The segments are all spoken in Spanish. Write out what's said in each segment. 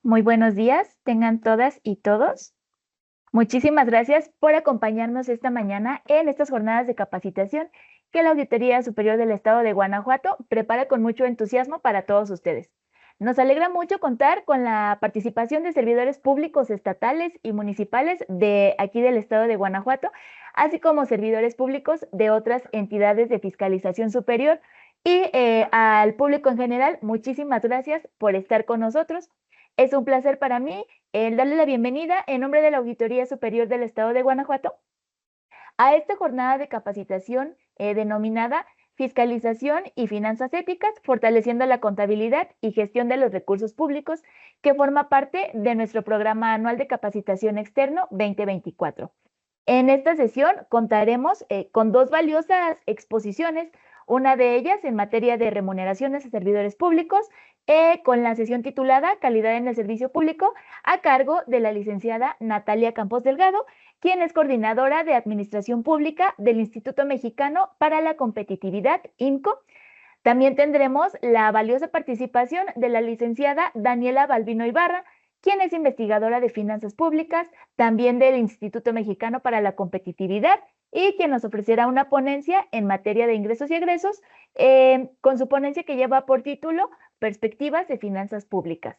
Muy buenos días, tengan todas y todos. Muchísimas gracias por acompañarnos esta mañana en estas jornadas de capacitación que la Auditoría Superior del Estado de Guanajuato prepara con mucho entusiasmo para todos ustedes. Nos alegra mucho contar con la participación de servidores públicos estatales y municipales de aquí del Estado de Guanajuato, así como servidores públicos de otras entidades de fiscalización superior y al público en general. Muchísimas gracias por estar con nosotros. Es un placer para mí el darle la bienvenida en nombre de la Auditoría Superior del Estado de Guanajuato a esta jornada de capacitación denominada Fiscalización y Finanzas Éticas, fortaleciendo la contabilidad y gestión de los recursos públicos, que forma parte de nuestro programa anual de capacitación externo 2024. En esta sesión contaremos con dos valiosas exposiciones, una de ellas en materia de remuneraciones a servidores públicos, con la sesión titulada Calidad en el Servicio Público, a cargo de la licenciada Natalia Campos Delgado, quien es coordinadora de Administración Pública del Instituto Mexicano para la Competitividad, IMCO. También tendremos la valiosa participación de la licenciada Daniela Balbino Ibarra, quien es investigadora de finanzas públicas, también del Instituto Mexicano para la Competitividad, y quien nos ofrecerá una ponencia en materia de ingresos y egresos, con su ponencia que lleva por título Perspectivas de Finanzas Públicas.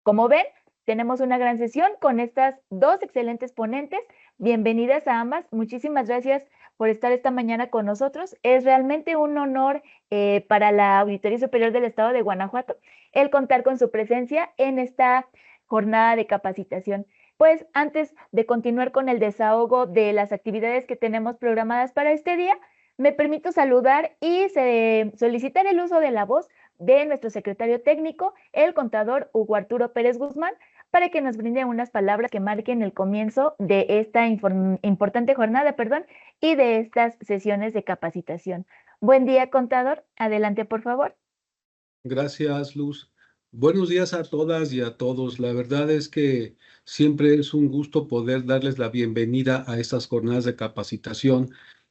Como ven, tenemos una gran sesión con estas dos excelentes ponentes. Bienvenidas a ambas. Muchísimas gracias por estar esta mañana con nosotros. Es realmente un honor para la Auditoría Superior del Estado de Guanajuato el contar con su presencia en esta jornada de capacitación. Pues antes de continuar con el desahogo de las actividades que tenemos programadas para este día, me permito saludar y solicitar el uso de la voz de nuestro secretario técnico, el contador Hugo Arturo Pérez Guzmán, para que nos brinde unas palabras que marquen el comienzo de esta importante jornada, y de estas sesiones de capacitación. Buen día, contador. Adelante, por favor. Gracias, Luz. Buenos días a todas y a todos. La verdad es que siempre es un gusto poder darles la bienvenida a estas jornadas de capacitación.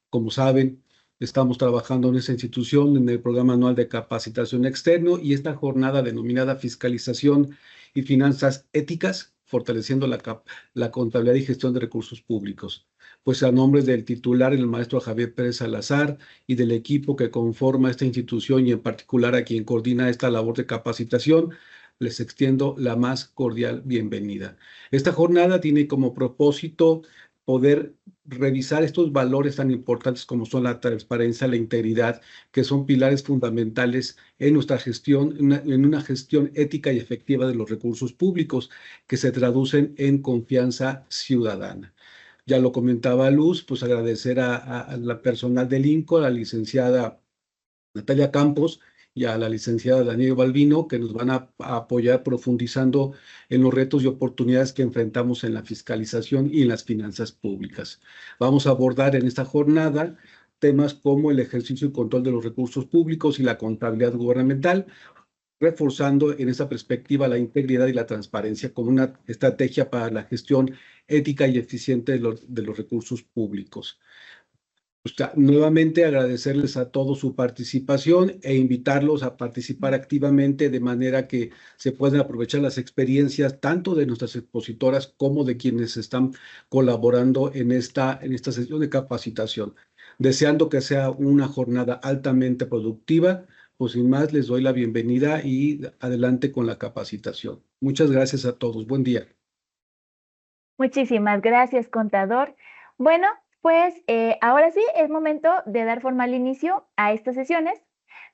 Como saben, estamos trabajando en esta institución en el programa anual de capacitación externo y esta jornada denominada Fiscalización y Finanzas Éticas, fortaleciendo la contabilidad y gestión de recursos públicos. Pues a nombre del titular, el maestro Javier Pérez Salazar, y del equipo que conforma esta institución y en particular a quien coordina esta labor de capacitación, les extiendo la más cordial bienvenida. Esta jornada tiene como propósito poder revisar estos valores tan importantes como son la transparencia, la integridad, que son pilares fundamentales en nuestra gestión, en una gestión ética y efectiva de los recursos públicos, que se traducen en confianza ciudadana. Ya lo comentaba Luz, pues agradecer a la personal del INCO, a la licenciada Natalia Campos y a la licenciada Daniela Balbino, que nos van a apoyar profundizando en los retos y oportunidades que enfrentamos en la fiscalización y en las finanzas públicas. Vamos a abordar en esta jornada temas como el ejercicio y control de los recursos públicos y la contabilidad gubernamental, reforzando en esa perspectiva la integridad y la transparencia como una estrategia para la gestión ética y eficiente de los recursos públicos. Nuevamente agradecerles a todos su participación e invitarlos a participar activamente de manera que se puedan aprovechar las experiencias tanto de nuestras expositoras como de quienes están colaborando en esta sesión de capacitación. Deseando que sea una jornada altamente productiva, pues sin más les doy la bienvenida y adelante con la capacitación. Muchas gracias a todos. Buen día. Muchísimas gracias, contador. Bueno, pues ahora sí es momento de dar formal inicio a estas sesiones.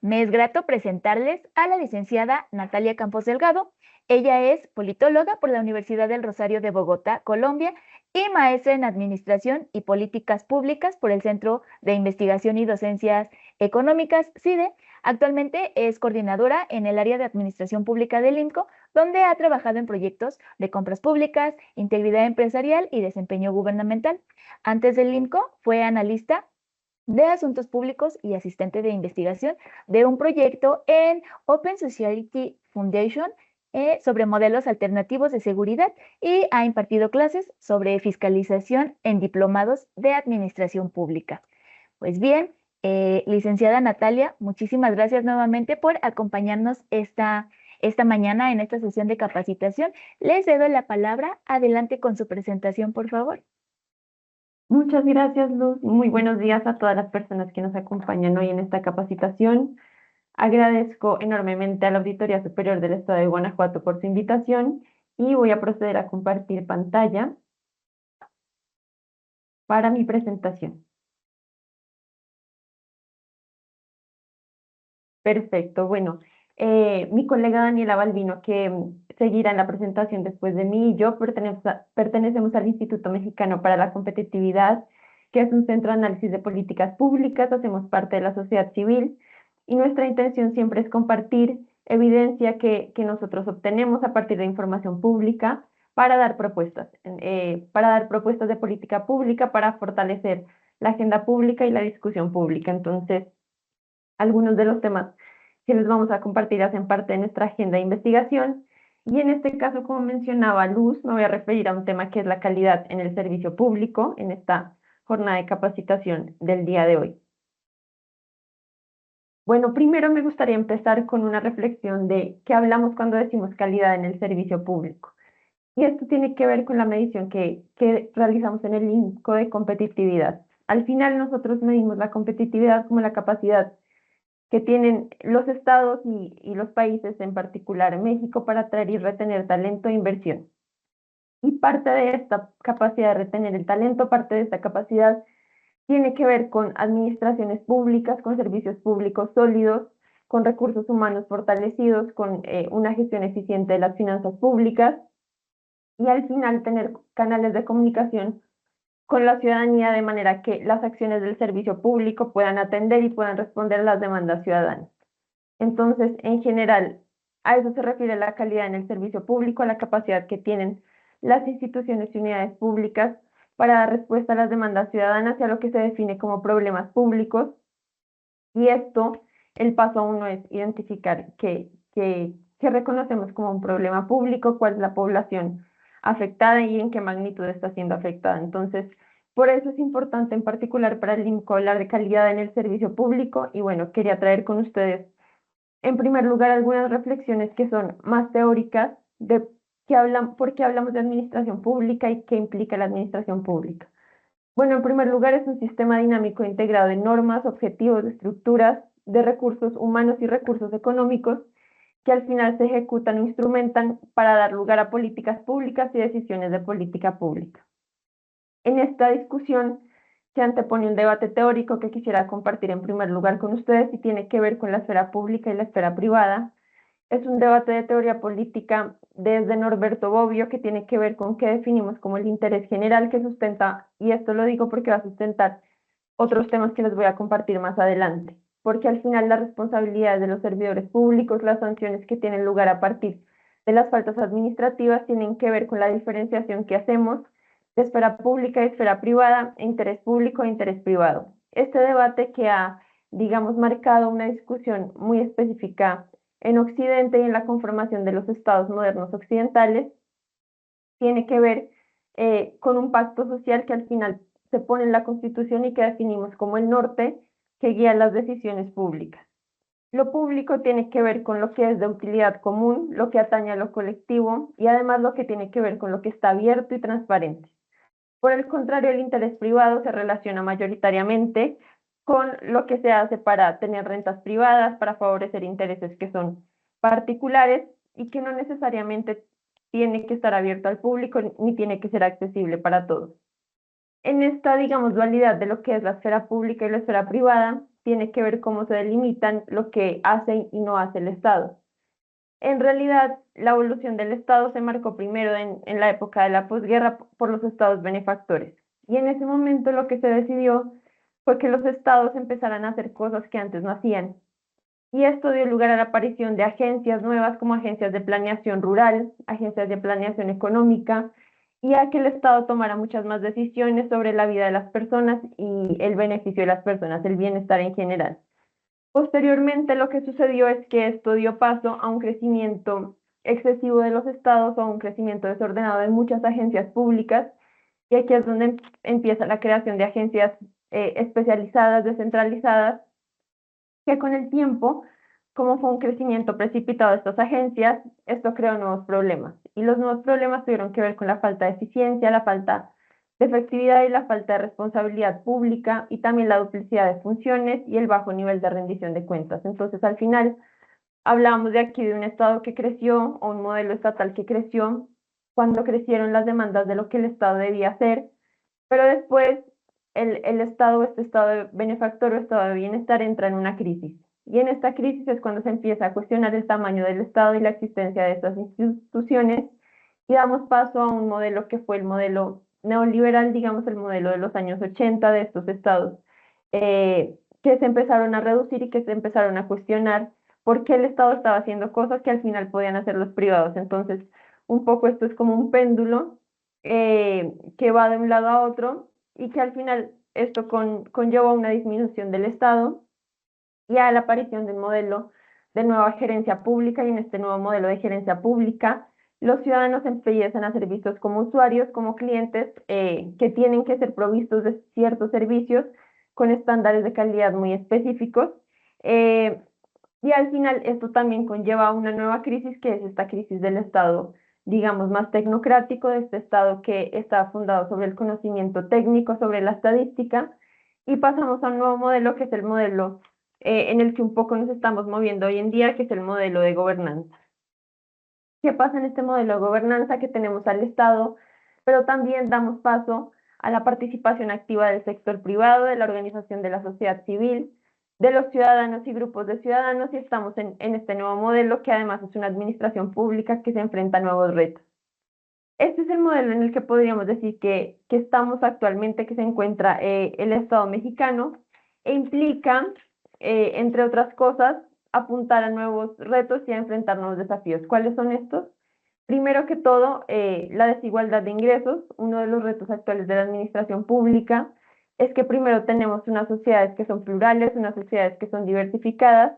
Me es grato presentarles a la licenciada Natalia Campos Delgado. Ella es politóloga por la Universidad del Rosario de Bogotá, Colombia, y maestra en Administración y Políticas Públicas por el Centro de Investigación y Docencias Económicas, CIDE. Actualmente es coordinadora en el área de Administración Pública del INCO, donde ha trabajado en proyectos de compras públicas, integridad empresarial y desempeño gubernamental. Antes del INCO fue analista de asuntos públicos y asistente de investigación de un proyecto en Open Society Foundation sobre modelos alternativos de seguridad, y ha impartido clases sobre fiscalización en diplomados de administración pública. Pues bien, licenciada Natalia, muchísimas gracias nuevamente por acompañarnos esta esta mañana en esta sesión de capacitación. Les cedo la palabra. Adelante con su presentación, por favor. Muchas gracias, Luz. Muy buenos días a todas las personas que nos acompañan hoy en esta capacitación. Agradezco enormemente a la Auditoría Superior del Estado de Guanajuato por su invitación y voy a proceder a compartir pantalla para mi presentación. Perfecto, bueno, mi colega Daniela Balbino, que seguirá en la presentación después de mí, y yo pertenecemos al Instituto Mexicano para la Competitividad, que es un centro de análisis de políticas públicas, hacemos parte de la sociedad civil y nuestra intención siempre es compartir evidencia que nosotros obtenemos a partir de información pública para dar propuestas de política pública, para fortalecer la agenda pública y la discusión pública. Entonces, algunos de los temas que les vamos a compartir hacen parte de nuestra agenda de investigación y en este caso, como mencionaba Luz, me voy a referir a un tema que es la calidad en el servicio público en esta jornada de capacitación del día de hoy. Bueno, primero me gustaría empezar con una reflexión de qué hablamos cuando decimos calidad en el servicio público. Y esto tiene que ver con la medición que realizamos en el INCO de competitividad. Al final nosotros medimos la competitividad como la capacidad que tienen los estados y los países, en particular México, para atraer y retener talento e inversión. Y parte de esta capacidad de retener el talento, parte de esta capacidad tiene que ver con administraciones públicas, con servicios públicos sólidos, con recursos humanos fortalecidos, con una gestión eficiente de las finanzas públicas y al final tener canales de comunicación con la ciudadanía de manera que las acciones del servicio público puedan atender y puedan responder a las demandas ciudadanas. Entonces, en general, a eso se refiere la calidad en el servicio público, a la capacidad que tienen las instituciones y unidades públicas para dar respuesta a las demandas ciudadanas y a lo que se define como problemas públicos. Y esto, el paso uno es identificar qué reconocemos como un problema público, cuál es la población afectada y en qué magnitud está siendo afectada. Entonces, por eso es importante en particular para el INCO hablar de calidad en el servicio público y bueno, quería traer con ustedes en primer lugar algunas reflexiones que son más teóricas de por qué hablamos de administración pública y qué implica la administración pública. Bueno, en primer lugar es un sistema dinámico integrado de normas, objetivos, estructuras, de recursos humanos y recursos económicos que al final se ejecutan o instrumentan para dar lugar a políticas públicas y decisiones de política pública. En esta discusión se antepone un debate teórico que quisiera compartir en primer lugar con ustedes y tiene que ver con la esfera pública y la esfera privada. Es un debate de teoría política desde Norberto Bobbio que tiene que ver con qué definimos como el interés general que sustenta, y esto lo digo porque va a sustentar otros temas que les voy a compartir más adelante, porque al final las responsabilidades de los servidores públicos, las sanciones que tienen lugar a partir de las faltas administrativas tienen que ver con la diferenciación que hacemos de esfera pública y esfera privada, interés público e interés privado. Este debate que ha, digamos, marcado una discusión muy específica en Occidente y en la conformación de los estados modernos occidentales, tiene que ver con un pacto social que al final se pone en la Constitución y que definimos como el norte que guía las decisiones públicas. Lo público tiene que ver con lo que es de utilidad común, lo que atañe a lo colectivo y además lo que tiene que ver con lo que está abierto y transparente. Por el contrario, el interés privado se relaciona mayoritariamente con lo que se hace para tener rentas privadas, para favorecer intereses que son particulares y que no necesariamente tiene que estar abierto al público ni tiene que ser accesible para todos. En esta, digamos, dualidad de lo que es la esfera pública y la esfera privada, tiene que ver cómo se delimitan lo que hace y no hace el Estado. En realidad, la evolución del Estado se marcó primero en la época de la posguerra por los estados benefactores. Y en ese momento lo que se decidió fue que los estados empezaran a hacer cosas que antes no hacían. Y esto dio lugar a la aparición de agencias nuevas como agencias de planeación rural, agencias de planeación económica, y a que el Estado tomara muchas más decisiones sobre la vida de las personas y el beneficio de las personas, el bienestar en general. Posteriormente, lo que sucedió es que esto dio paso a un crecimiento excesivo de los estados o a un crecimiento desordenado de muchas agencias públicas, y aquí es donde empieza la creación de agencias especializadas, descentralizadas, que con el tiempo como fue un crecimiento precipitado de estas agencias, esto creó nuevos problemas. Y los nuevos problemas tuvieron que ver con la falta de eficiencia, la falta de efectividad y la falta de responsabilidad pública y también la duplicidad de funciones y el bajo nivel de rendición de cuentas. Entonces, al final, hablábamos de aquí de un Estado que creció o un modelo estatal que creció cuando crecieron las demandas de lo que el Estado debía hacer, pero después el Estado, este Estado de benefactor o Estado de bienestar entra en una crisis. Y en esta crisis es cuando se empieza a cuestionar el tamaño del Estado y la existencia de estas instituciones y damos paso a un modelo que fue el modelo neoliberal, digamos el modelo de los años 80 de estos estados, que se empezaron a reducir y que se empezaron a cuestionar por qué el Estado estaba haciendo cosas que al final podían hacer los privados. Entonces, un poco esto es como un péndulo que va de un lado a otro y que al final esto conlleva una disminución del Estado y a la aparición de un modelo de nueva gerencia pública, y en este nuevo modelo de gerencia pública los ciudadanos empiezan a ser vistos como usuarios, como clientes que tienen que ser provistos de ciertos servicios con estándares de calidad muy específicos. Y al final esto también conlleva una nueva crisis, que es esta crisis del Estado, digamos, más tecnocrático, de este Estado que está fundado sobre el conocimiento técnico, sobre la estadística, y pasamos a un nuevo modelo que es el modelo en el que un poco nos estamos moviendo hoy en día, que es el modelo de gobernanza. ¿Qué pasa en este modelo de gobernanza? Que tenemos al Estado, pero también damos paso a la participación activa del sector privado, de la organización de la sociedad civil, de los ciudadanos y grupos de ciudadanos, y estamos en este nuevo modelo que además es una administración pública que se enfrenta a nuevos retos. Este es el modelo en el que podríamos decir que estamos actualmente, que se encuentra el Estado mexicano, e implica, entre otras cosas, apuntar a nuevos retos y a enfrentar nuevos desafíos. ¿Cuáles son estos? Primero que todo, la desigualdad de ingresos. Uno de los retos actuales de la administración pública es que primero tenemos unas sociedades que son plurales, unas sociedades que son diversificadas,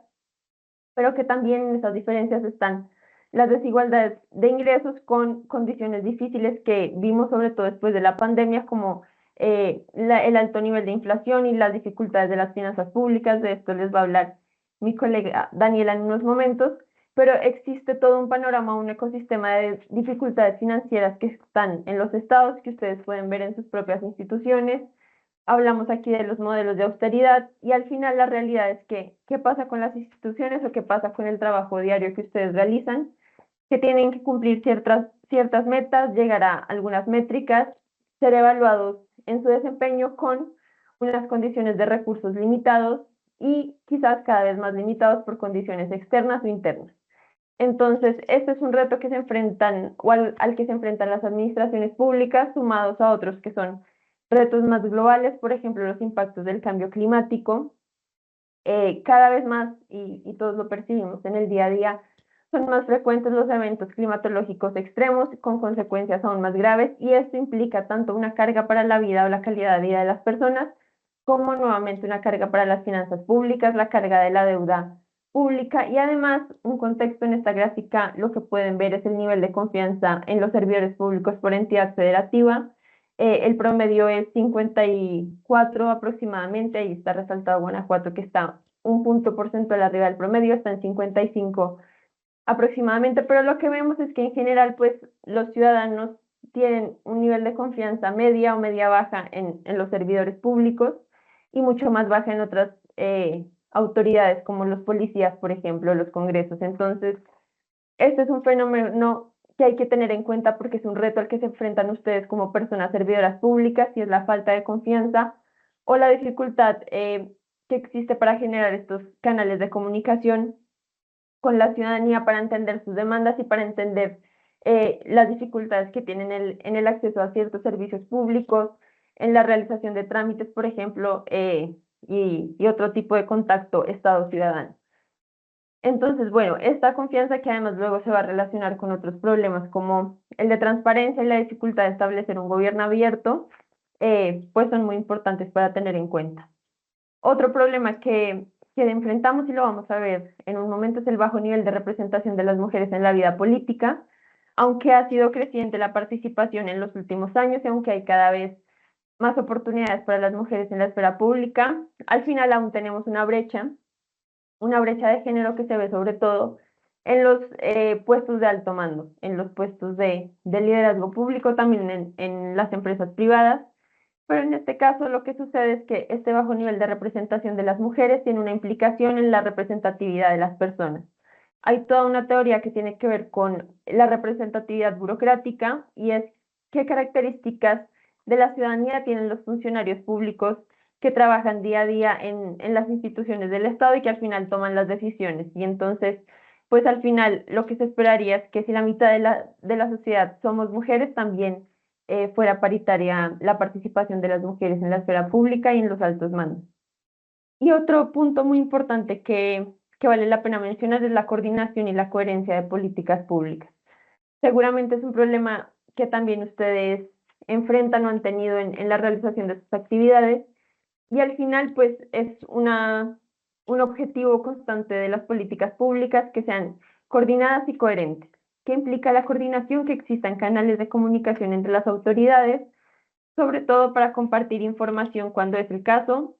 pero que también en esas diferencias están las desigualdades de ingresos con condiciones difíciles que vimos sobre todo después de la pandemia, como el alto nivel de inflación y las dificultades de las finanzas públicas. De esto les va a hablar mi colega Daniela en unos momentos, pero existe todo un panorama, un ecosistema de dificultades financieras que están en los estados, que ustedes pueden ver en sus propias instituciones. Hablamos aquí de los modelos de austeridad y al final la realidad es que, ¿qué pasa con las instituciones o qué pasa con el trabajo diario que ustedes realizan? Que tienen que cumplir ciertas metas, llegar a algunas métricas, ser evaluados en su desempeño con unas condiciones de recursos limitados y quizás cada vez más limitados por condiciones externas o internas. Entonces, este es un reto que se enfrentan o al que se enfrentan las administraciones públicas, sumados a otros que son retos más globales, por ejemplo, los impactos del cambio climático. Cada vez más, y todos lo percibimos en el día a día, son más frecuentes los eventos climatológicos extremos con consecuencias aún más graves, y esto implica tanto una carga para la vida o la calidad de vida de las personas, como nuevamente una carga para las finanzas públicas, la carga de la deuda pública, y además un contexto en esta gráfica, lo que pueden ver es el nivel de confianza en los servidores públicos por entidad federativa. El promedio es 54 aproximadamente, y está resaltado Guanajuato, que está un punto porcentual arriba del promedio, está en 55 aproximadamente, pero lo que vemos es que en general, pues, los ciudadanos tienen un nivel de confianza media o media baja en los servidores públicos y mucho más baja en otras autoridades como los policías, por ejemplo, los congresos. Entonces, este es un fenómeno que hay que tener en cuenta porque es un reto al que se enfrentan ustedes como personas servidoras públicas, y es la falta de confianza o la dificultad que existe para generar estos canales de comunicación con la ciudadanía para entender sus demandas y para entender las dificultades que tienen en el acceso a ciertos servicios públicos, en la realización de trámites, por ejemplo, y otro tipo de contacto Estado-ciudadano. Entonces, bueno, esta confianza, que además luego se va a relacionar con otros problemas como el de transparencia y la dificultad de establecer un gobierno abierto, pues son muy importantes para tener en cuenta. Otro problema que enfrentamos, y lo vamos a ver en un momento, es el bajo nivel de representación de las mujeres en la vida política. Aunque ha sido creciente la participación en los últimos años y aunque hay cada vez más oportunidades para las mujeres en la esfera pública, al final aún tenemos una brecha una brecha de género que se ve sobre todo en los puestos de alto mando, en los puestos de liderazgo público, también en las empresas privadas. Pero en este caso lo que sucede es que este bajo nivel de representación de las mujeres tiene una implicación en la representatividad de las personas. Hay toda una teoría que tiene que ver con la representatividad burocrática y es qué características de la ciudadanía tienen los funcionarios públicos que trabajan día a día en las instituciones del Estado y que al final toman las decisiones. Y entonces, pues al final lo que se esperaría es que si la mitad de la sociedad somos mujeres, también fuera paritaria la participación de las mujeres en la esfera pública y en los altos mandos. Y otro punto muy importante que vale la pena mencionar es la coordinación y la coherencia de políticas públicas. Seguramente es un problema que también ustedes enfrentan o han tenido en la realización de sus actividades y al final pues es un objetivo constante de las políticas públicas que sean coordinadas y coherentes. ¿Qué implica la coordinación? Que existan canales de comunicación entre las autoridades, sobre todo para compartir información cuando es el caso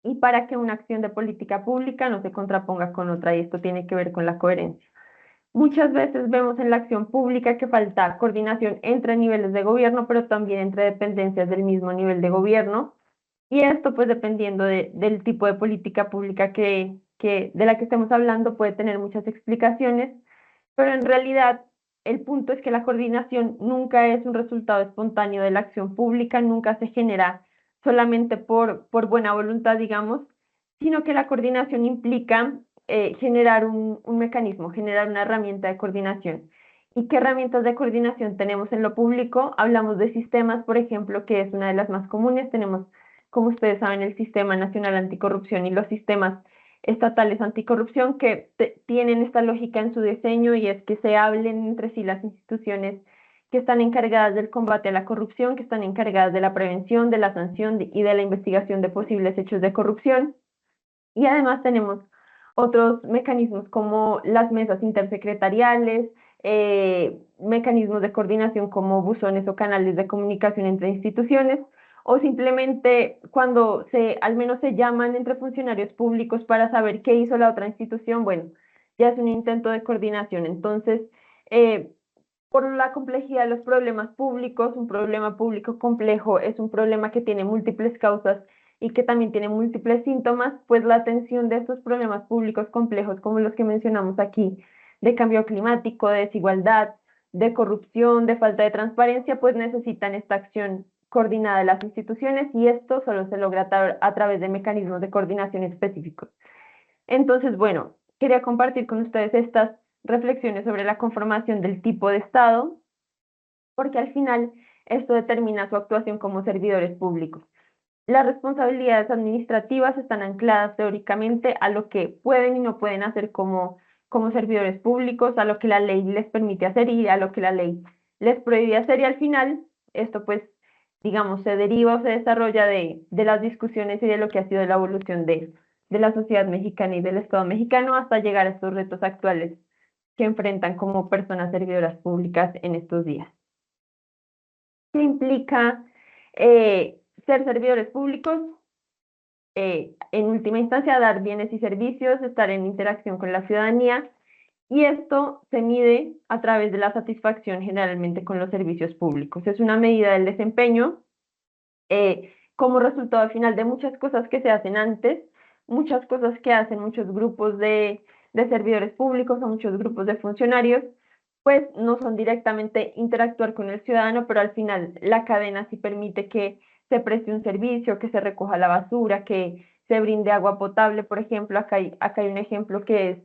y para que una acción de política pública no se contraponga con otra, y esto tiene que ver con la coherencia. Muchas veces vemos en la acción pública que falta coordinación entre niveles de gobierno, pero también entre dependencias del mismo nivel de gobierno, y esto pues dependiendo del tipo de política pública de la que estemos hablando puede tener muchas explicaciones, pero en realidad el punto es que la coordinación nunca es un resultado espontáneo de la acción pública, nunca se genera solamente por buena voluntad, digamos, sino que la coordinación implica generar un mecanismo, generar una herramienta de coordinación. ¿Y qué herramientas de coordinación tenemos en lo público? Hablamos de sistemas, por ejemplo, que es una de las más comunes. Tenemos, como ustedes saben, el Sistema Nacional Anticorrupción y los sistemas estatales anticorrupción que tienen esta lógica en su diseño, y es que se hablen entre sí las instituciones que están encargadas del combate a la corrupción, que están encargadas de la prevención, de la sanción y de la investigación de posibles hechos de corrupción. Y además tenemos otros mecanismos como las mesas intersecretariales, mecanismos de coordinación como buzones o canales de comunicación entre instituciones, o simplemente cuando al menos se llaman entre funcionarios públicos para saber qué hizo la otra institución, bueno, ya es un intento de coordinación. Entonces, eh, por la complejidad de los problemas públicos, un problema público complejo es un problema que tiene múltiples causas y que también tiene múltiples síntomas, pues la atención de estos problemas públicos complejos, como los que mencionamos aquí, de cambio climático, de desigualdad, de corrupción, de falta de transparencia, pues necesitan esta acción coordinada de las instituciones, y esto solo se logra a través de mecanismos de coordinación específicos. Entonces, bueno, quería compartir con ustedes estas reflexiones sobre la conformación del tipo de Estado, porque al final esto determina su actuación como servidores públicos. Las responsabilidades administrativas están ancladas teóricamente a lo que pueden y no pueden hacer como servidores públicos, a lo que la ley les permite hacer y a lo que la ley les prohíbe hacer, y al final esto pues, digamos, se deriva o se desarrolla de las discusiones y de lo que ha sido la evolución de la sociedad mexicana y del Estado mexicano hasta llegar a estos retos actuales que enfrentan como personas servidoras públicas en estos días. ¿Qué implica ser servidores públicos? En última instancia, dar bienes y servicios, estar en interacción con la ciudadanía, y esto se mide a través de la satisfacción generalmente con los servicios públicos. Es una medida del desempeño como resultado final de muchas cosas que se hacen antes, muchas cosas que hacen muchos grupos de servidores públicos o muchos grupos de funcionarios, pues no son directamente interactuar con el ciudadano, pero al final la cadena sí permite que se preste un servicio, que se recoja la basura, que se brinde agua potable, por ejemplo. Acá hay un ejemplo que es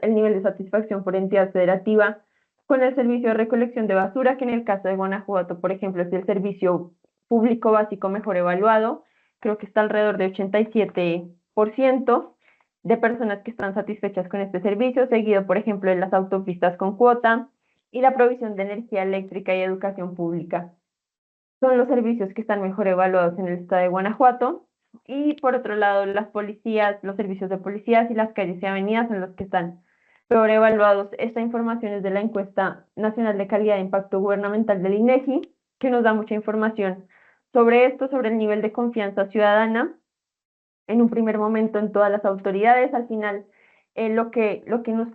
el nivel de satisfacción por entidad federativa con el servicio de recolección de basura, que en el caso de Guanajuato, por ejemplo, es el servicio público básico mejor evaluado. Creo que está alrededor de 87% de personas que están satisfechas con este servicio, seguido, por ejemplo, de las autopistas con cuota y la provisión de energía eléctrica y educación pública. Son los servicios que están mejor evaluados en el estado de Guanajuato. Y por otro lado, las policías, los servicios de policías y las calles y avenidas son los que están peor evaluados. Esta información es de la Encuesta Nacional de Calidad de Impacto Gubernamental del INEGI, que nos da mucha información sobre esto, sobre el nivel de confianza ciudadana en un primer momento en todas las autoridades. Al final, lo que nos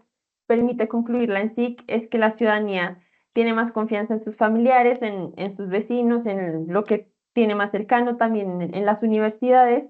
permite concluir la ENSIC es que la ciudadanía tiene más confianza en sus familiares, en sus vecinos, en lo que tiene más cercano, también en las universidades,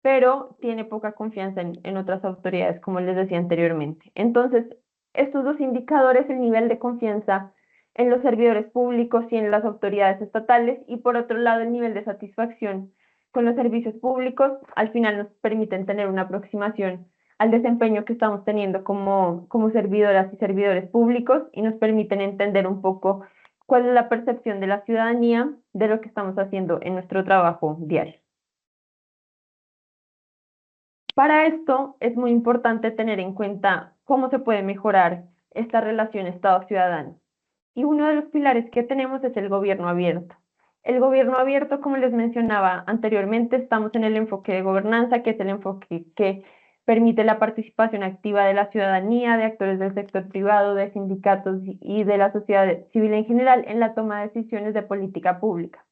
pero tiene poca confianza en otras autoridades, como les decía anteriormente. Entonces, estos dos indicadores, el nivel de confianza en los servidores públicos y en las autoridades estatales, y por otro lado, el nivel de satisfacción con los servicios públicos, al final nos permiten tener una aproximación al desempeño que estamos teniendo como servidoras y servidores públicos y nos permiten entender un poco cuál es la percepción de la ciudadanía de lo que estamos haciendo en nuestro trabajo diario. Para esto es muy importante tener en cuenta cómo se puede mejorar esta relación Estado-ciudadano. Y uno de los pilares que tenemos es el gobierno abierto. El gobierno abierto, como les mencionaba anteriormente, estamos en el enfoque de gobernanza, que es el enfoque que permite la participación activa de la ciudadanía, de actores del sector privado, de sindicatos y de la sociedad civil en general en la toma de decisiones de política pública.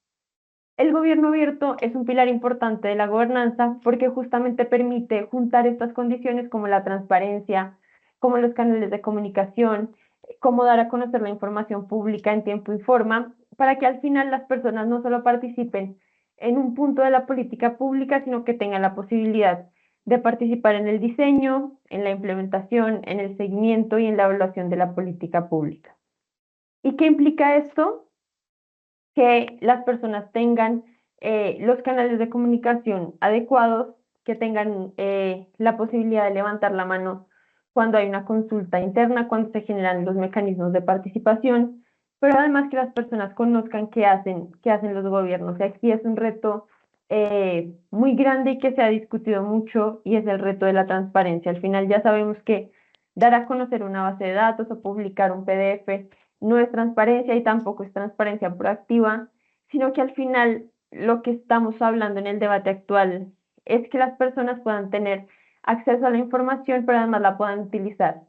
El gobierno abierto es un pilar importante de la gobernanza porque justamente permite juntar estas condiciones como la transparencia, como los canales de comunicación, cómo dar a conocer la información pública en tiempo y forma, para que al final las personas no solo participen en un punto de la política pública, sino que tengan la posibilidad de participar en el diseño, en la implementación, en el seguimiento y en la evaluación de la política pública. ¿Y qué implica esto? Que las personas tengan los canales de comunicación adecuados, que tengan la posibilidad de levantar la mano cuando hay una consulta interna, cuando se generan los mecanismos de participación, pero además que las personas conozcan qué hacen los gobiernos. Y aquí es un reto muy grande y que se ha discutido mucho y es el reto de la transparencia. Al final ya sabemos que dar a conocer una base de datos o publicar un PDF no es transparencia y tampoco es transparencia proactiva, sino que al final lo que estamos hablando en el debate actual es que las personas puedan tener acceso a la información, pero además la puedan utilizar.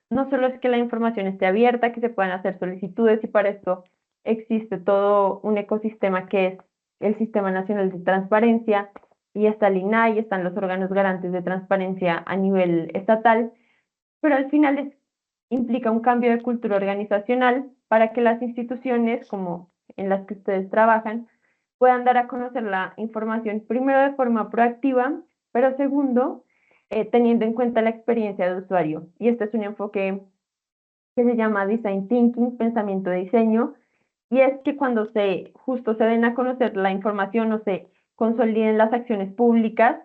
No solo es que la información esté abierta, que se puedan hacer solicitudes y para esto existe todo un ecosistema que es el Sistema Nacional de Transparencia y está el INAI y están los órganos garantes de transparencia a nivel estatal, pero al final implica un cambio de cultura organizacional para que las instituciones, como en las que ustedes trabajan, puedan dar a conocer la información, primero de forma proactiva, pero segundo, teniendo en cuenta la experiencia de usuario. Y este es un enfoque que se llama Design Thinking, pensamiento de diseño, y es que cuando justo se den a conocer la información o se consoliden las acciones públicas,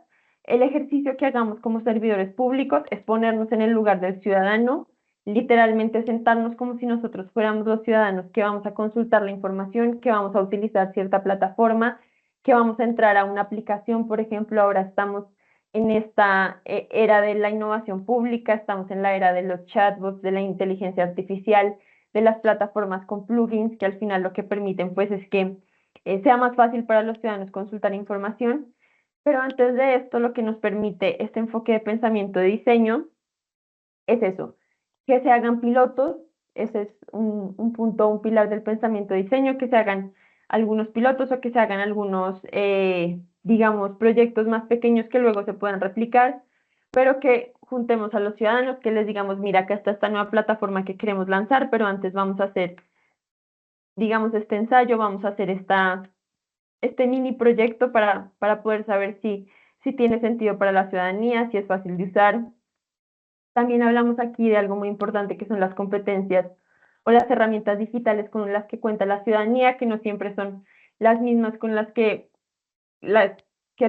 el ejercicio que hagamos como servidores públicos es ponernos en el lugar del ciudadano, literalmente sentarnos como si nosotros fuéramos los ciudadanos que vamos a consultar la información, que vamos a utilizar cierta plataforma, que vamos a entrar a una aplicación. Por ejemplo, ahora estamos en esta era de la innovación pública, estamos en la era de los chatbots, de la inteligencia artificial, de las plataformas con plugins, que al final lo que permiten pues es que sea más fácil para los ciudadanos consultar información. Pero antes de esto, lo que nos permite este enfoque de pensamiento de diseño es eso, que se hagan pilotos. Ese es un punto, un pilar del pensamiento de diseño, que se hagan algunos pilotos o que se hagan algunos, digamos, proyectos más pequeños que luego se puedan replicar, pero que juntemos a los ciudadanos, que les digamos, mira, acá está esta nueva plataforma que queremos lanzar, pero antes vamos a hacer, digamos, este ensayo, vamos a hacer este mini proyecto para poder saber si tiene sentido para la ciudadanía, si es fácil de usar. También hablamos aquí de algo muy importante que son las competencias o las herramientas digitales con las que cuenta la ciudadanía, que no siempre son las mismas con las que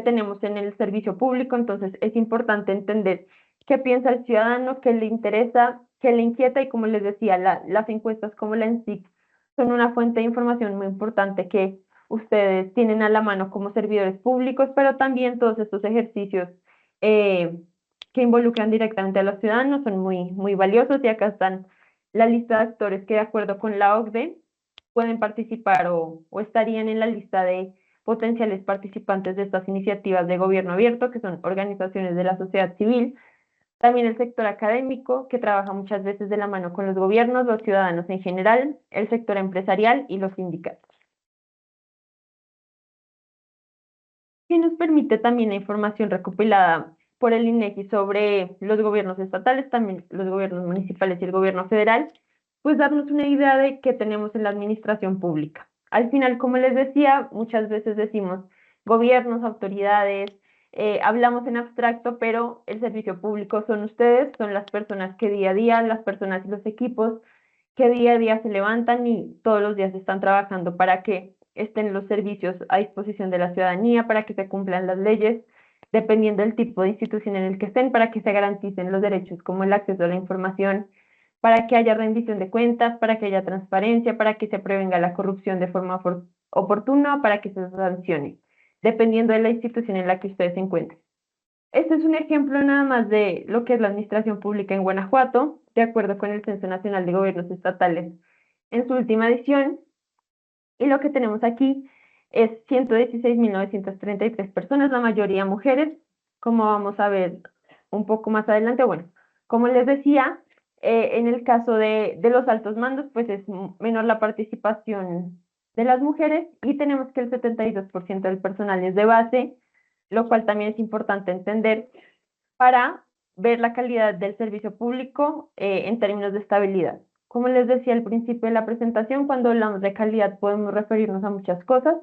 tenemos en el servicio público. Entonces es importante entender qué piensa el ciudadano, qué le interesa, qué le inquieta, y como les decía, las encuestas como la ENSIC son una fuente de información muy importante que ustedes tienen a la mano como servidores públicos, pero también todos estos ejercicios que involucran directamente a los ciudadanos son muy, muy valiosos. Y acá están la lista de actores que, de acuerdo con la OCDE, pueden participar o estarían en la lista de potenciales participantes de estas iniciativas de gobierno abierto, que son organizaciones de la sociedad civil, también el sector académico, que trabaja muchas veces de la mano con los gobiernos, los ciudadanos en general, el sector empresarial y los sindicatos. ¿Qué nos permite también la información recopilada por el INEGI sobre los gobiernos estatales, también los gobiernos municipales y el gobierno federal, pues darnos una idea de qué tenemos en la administración pública. Al final, como les decía, muchas veces decimos gobiernos, autoridades, hablamos en abstracto, pero el servicio público son ustedes, son las personas que día a día, las personas y los equipos que día a día se levantan y todos los días están trabajando para que estén los servicios a disposición de la ciudadanía, para que se cumplan las leyes, dependiendo del tipo de institución en el que estén, para que se garanticen los derechos como el acceso a la información, para que haya rendición de cuentas, para que haya transparencia, para que se prevenga la corrupción de forma oportuna, para que se sancione, dependiendo de la institución en la que ustedes se encuentren. Este es un ejemplo nada más de lo que es la administración pública en Guanajuato, de acuerdo con el Censo Nacional de Gobiernos Estatales en su última edición. Y lo que tenemos aquí es 116.933 personas, la mayoría mujeres, como vamos a ver un poco más adelante. Bueno, como les decía, en el caso de los altos mandos, pues es menor la participación de las mujeres y tenemos que el 72% del personal es de base, lo cual también es importante entender para ver la calidad del servicio público en términos de estabilidad. Como les decía al principio de la presentación, cuando hablamos de calidad podemos referirnos a muchas cosas.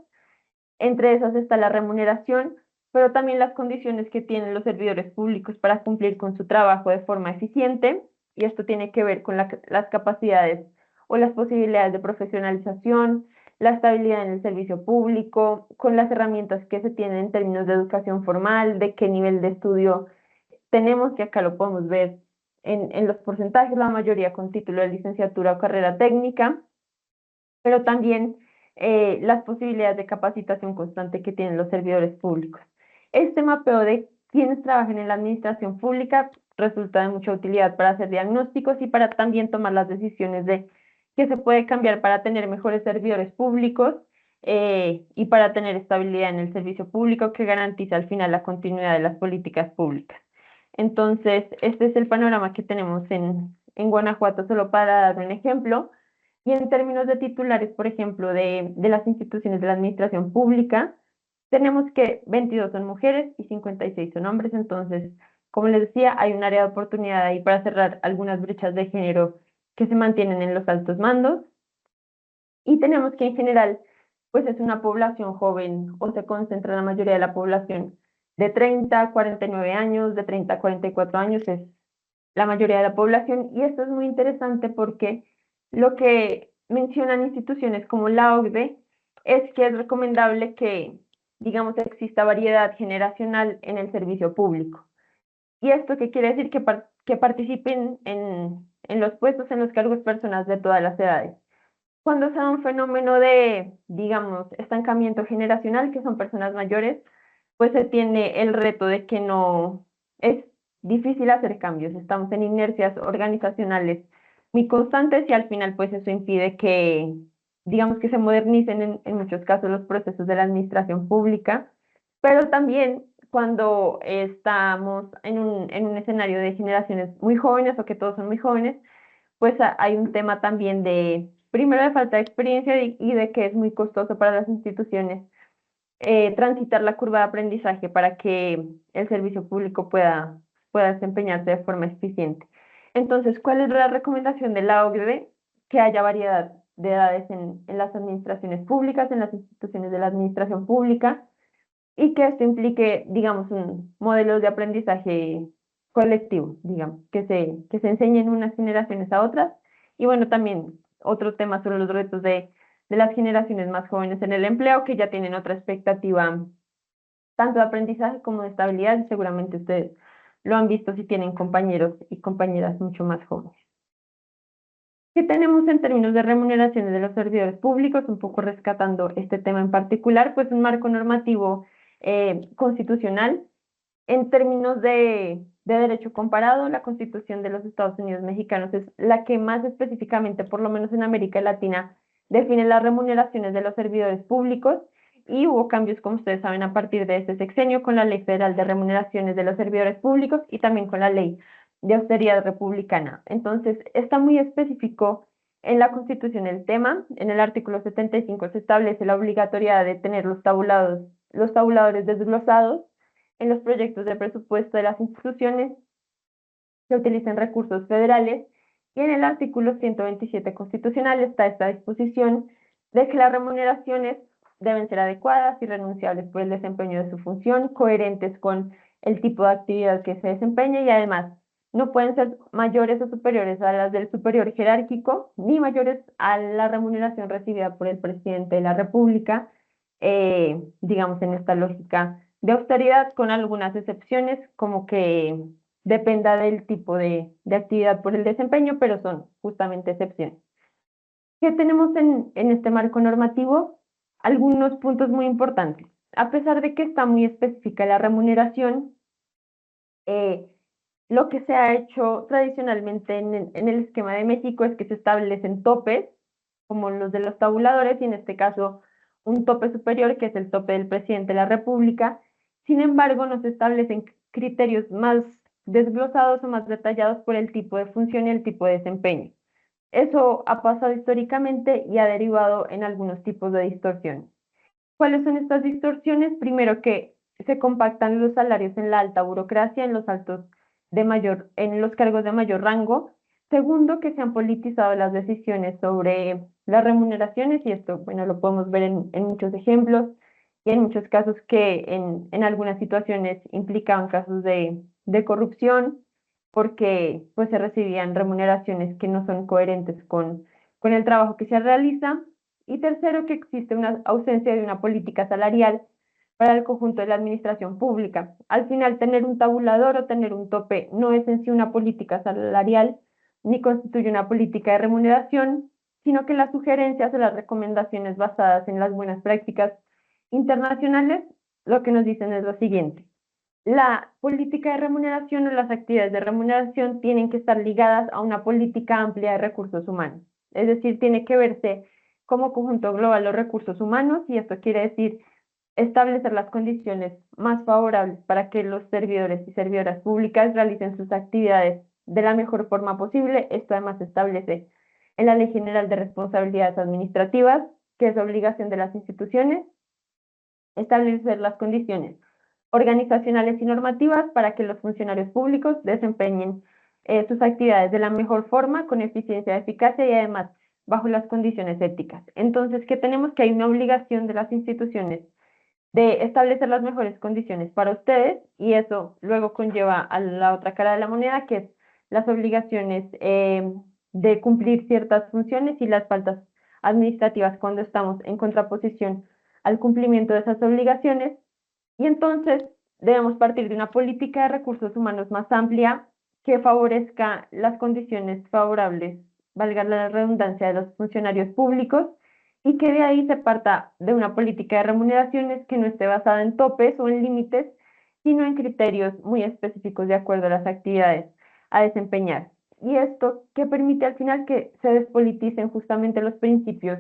Entre esas está la remuneración, pero también las condiciones que tienen los servidores públicos para cumplir con su trabajo de forma eficiente, y esto tiene que ver con las capacidades o las posibilidades de profesionalización, la estabilidad en el servicio público, con las herramientas que se tienen en términos de educación formal, de qué nivel de estudio tenemos, que acá lo podemos ver en los porcentajes, la mayoría con título de licenciatura o carrera técnica, pero también las posibilidades de capacitación constante que tienen los servidores públicos. Este mapeo de quienes trabajan en la administración pública resulta de mucha utilidad para hacer diagnósticos y para también tomar las decisiones de qué se puede cambiar para tener mejores servidores públicos y para tener estabilidad en el servicio público que garantiza al final la continuidad de las políticas públicas. Entonces, este es el panorama que tenemos en Guanajuato, solo para dar un ejemplo. Y en términos de titulares, por ejemplo, de las instituciones de la administración pública, tenemos que 22 son mujeres y 56 son hombres. Entonces, como les decía, hay un área de oportunidad ahí para cerrar algunas brechas de género que se mantienen en los altos mandos. Y tenemos que en general, pues es una población joven o se concentra la mayoría de la población de 30 a 49 años, de 30 a 44 años es la mayoría de la población. Y esto es muy interesante porque lo que mencionan instituciones como la OCDE es que es recomendable que, digamos, exista variedad generacional en el servicio público. ¿Y esto qué quiere decir? Que participen en los puestos, en los cargos, personas de todas las edades. Cuando se da un fenómeno de, digamos, estancamiento generacional, que son personas mayores, pues se tiene el reto de que no es difícil hacer cambios. Estamos en inercias organizacionales muy constantes y al final pues eso impide que, digamos, que se modernicen en muchos casos los procesos de la administración pública, pero también cuando estamos en un escenario de generaciones muy jóvenes o que todos son muy jóvenes, pues hay un tema también de, primero, de falta de experiencia y de que es muy costoso para las instituciones transitar la curva de aprendizaje para que el servicio público pueda desempeñarse de forma eficiente. Entonces, ¿cuál es la recomendación de la OCDE? Que haya variedad de edades en las administraciones públicas, en las instituciones de la administración pública, y que esto implique, digamos, un modelo de aprendizaje colectivo, digamos, que se enseñen unas generaciones a otras. Y bueno, también otro tema sobre los retos de las generaciones más jóvenes en el empleo, que ya tienen otra expectativa, tanto de aprendizaje como de estabilidad, y seguramente ustedes lo han visto si tienen compañeros y compañeras mucho más jóvenes. ¿Qué tenemos en términos de remuneraciones de los servidores públicos? Un poco rescatando este tema en particular, pues un marco normativo constitucional. En términos de derecho comparado, la Constitución de los Estados Unidos mexicanos es la que más específicamente, por lo menos en América Latina, define las remuneraciones de los servidores públicos, y hubo cambios, como ustedes saben, a partir de este sexenio con la Ley Federal de Remuneraciones de los Servidores Públicos y también con la Ley de Austeridad Republicana. Entonces, está muy específico en la Constitución el tema. En el artículo 75 se establece la obligatoriedad de tener los tabuladores desglosados en los proyectos de presupuesto de las instituciones que utilicen recursos federales, y en el artículo 127 constitucional está esta disposición de que las remuneraciones deben ser adecuadas y renunciables por el desempeño de su función, coherentes con el tipo de actividad que se desempeña, y además no pueden ser mayores o superiores a las del superior jerárquico, ni mayores a la remuneración recibida por el presidente de la República, digamos en esta lógica de austeridad, con algunas excepciones, como que dependa del tipo de actividad por el desempeño, pero son justamente excepciones. ¿Qué tenemos en este marco normativo? Algunos puntos muy importantes. A pesar de que está muy específica la remuneración, lo que se ha hecho tradicionalmente en el esquema de México es que se establecen topes, como los de los tabuladores, y en este caso un tope superior, que es el tope del presidente de la República. Sin embargo, no se establecen criterios más desglosados o más detallados por el tipo de función y el tipo de desempeño. Eso ha pasado históricamente y ha derivado en algunos tipos de distorsiones. ¿Cuáles son estas distorsiones? Primero, que se compactan los salarios en la alta burocracia, en los en los cargos de mayor rango. Segundo, que se han politizado las decisiones sobre las remuneraciones, y esto, bueno, lo podemos ver en muchos ejemplos y en muchos casos que en algunas situaciones implicaban casos de corrupción, porque pues se recibían remuneraciones que no son coherentes con el trabajo que se realiza. Y tercero, que existe una ausencia de una política salarial para el conjunto de la administración pública. Al final, tener un tabulador o tener un tope no es en sí una política salarial, ni constituye una política de remuneración, sino que las sugerencias o las recomendaciones basadas en las buenas prácticas internacionales lo que nos dicen es lo siguiente: la política de remuneración o las actividades de remuneración tienen que estar ligadas a una política amplia de recursos humanos. Es decir, tiene que verse como conjunto global los recursos humanos, y esto quiere decir establecer las condiciones más favorables para que los servidores y servidoras públicas realicen sus actividades de la mejor forma posible. Esto además se establece en la Ley General de Responsabilidades Administrativas, que es obligación de las instituciones establecer las condiciones organizacionales y normativas para que los funcionarios públicos desempeñen sus actividades de la mejor forma, con eficiencia, eficacia y además bajo las condiciones éticas. Entonces, ¿qué tenemos? Que hay una obligación de las instituciones de establecer las mejores condiciones para ustedes, y eso luego conlleva a la otra cara de la moneda, que es las obligaciones de cumplir ciertas funciones y las faltas administrativas cuando estamos en contraposición al cumplimiento de esas obligaciones. Y entonces debemos partir de una política de recursos humanos más amplia que favorezca las condiciones favorables, valga la redundancia, de los funcionarios públicos, y que de ahí se parta de una política de remuneraciones que no esté basada en topes o en límites, sino en criterios muy específicos de acuerdo a las actividades a desempeñar. Y esto que permite al final que se despoliticen justamente los principios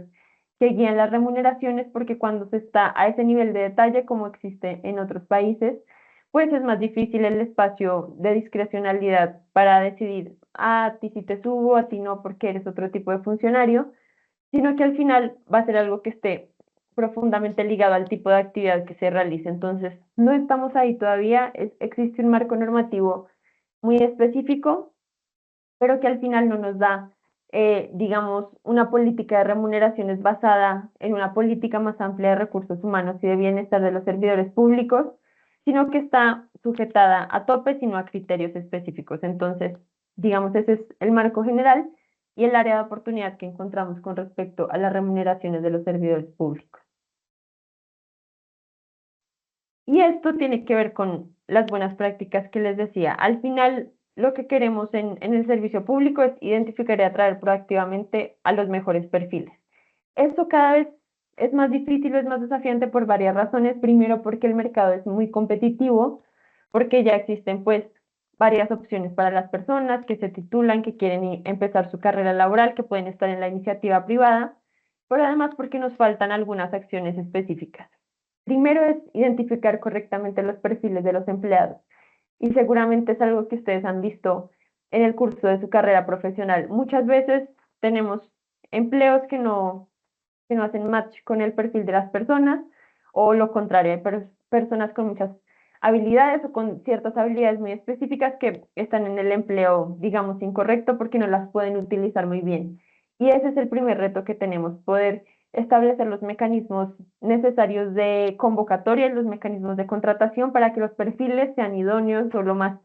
que guían las remuneraciones, porque cuando se está a ese nivel de detalle, como existe en otros países, pues es más difícil el espacio de discrecionalidad para decidir a ti sí te subo, a ti no, porque eres otro tipo de funcionario, sino que al final va a ser algo que esté profundamente ligado al tipo de actividad que se realice. Entonces, no estamos ahí todavía, existe un marco normativo muy específico, pero que al final no nos da, digamos, una política de remuneraciones basada en una política más amplia de recursos humanos y de bienestar de los servidores públicos, sino que está sujetada a topes y no a criterios específicos. Entonces, digamos, ese es el marco general y el área de oportunidad que encontramos con respecto a las remuneraciones de los servidores públicos. Y esto tiene que ver con las buenas prácticas que les decía. Al final, lo que queremos en el servicio público es identificar y atraer proactivamente a los mejores perfiles. Esto cada vez es más difícil, es más desafiante por varias razones. Primero, porque el mercado es muy competitivo, porque ya existen pues varias opciones para las personas que se titulan, que quieren empezar su carrera laboral, que pueden estar en la iniciativa privada, pero además porque nos faltan algunas acciones específicas. Primero es identificar correctamente los perfiles de los empleados, y seguramente es algo que ustedes han visto en el curso de su carrera profesional. Muchas veces tenemos empleos que no hacen match con el perfil de las personas, o lo contrario, hay personas con muchas habilidades o con ciertas habilidades muy específicas que están en el empleo, digamos, incorrecto porque no las pueden utilizar muy bien. Y ese es el primer reto que tenemos, poder establecer los mecanismos necesarios de convocatoria y los mecanismos de contratación para que los perfiles sean idóneos o lo más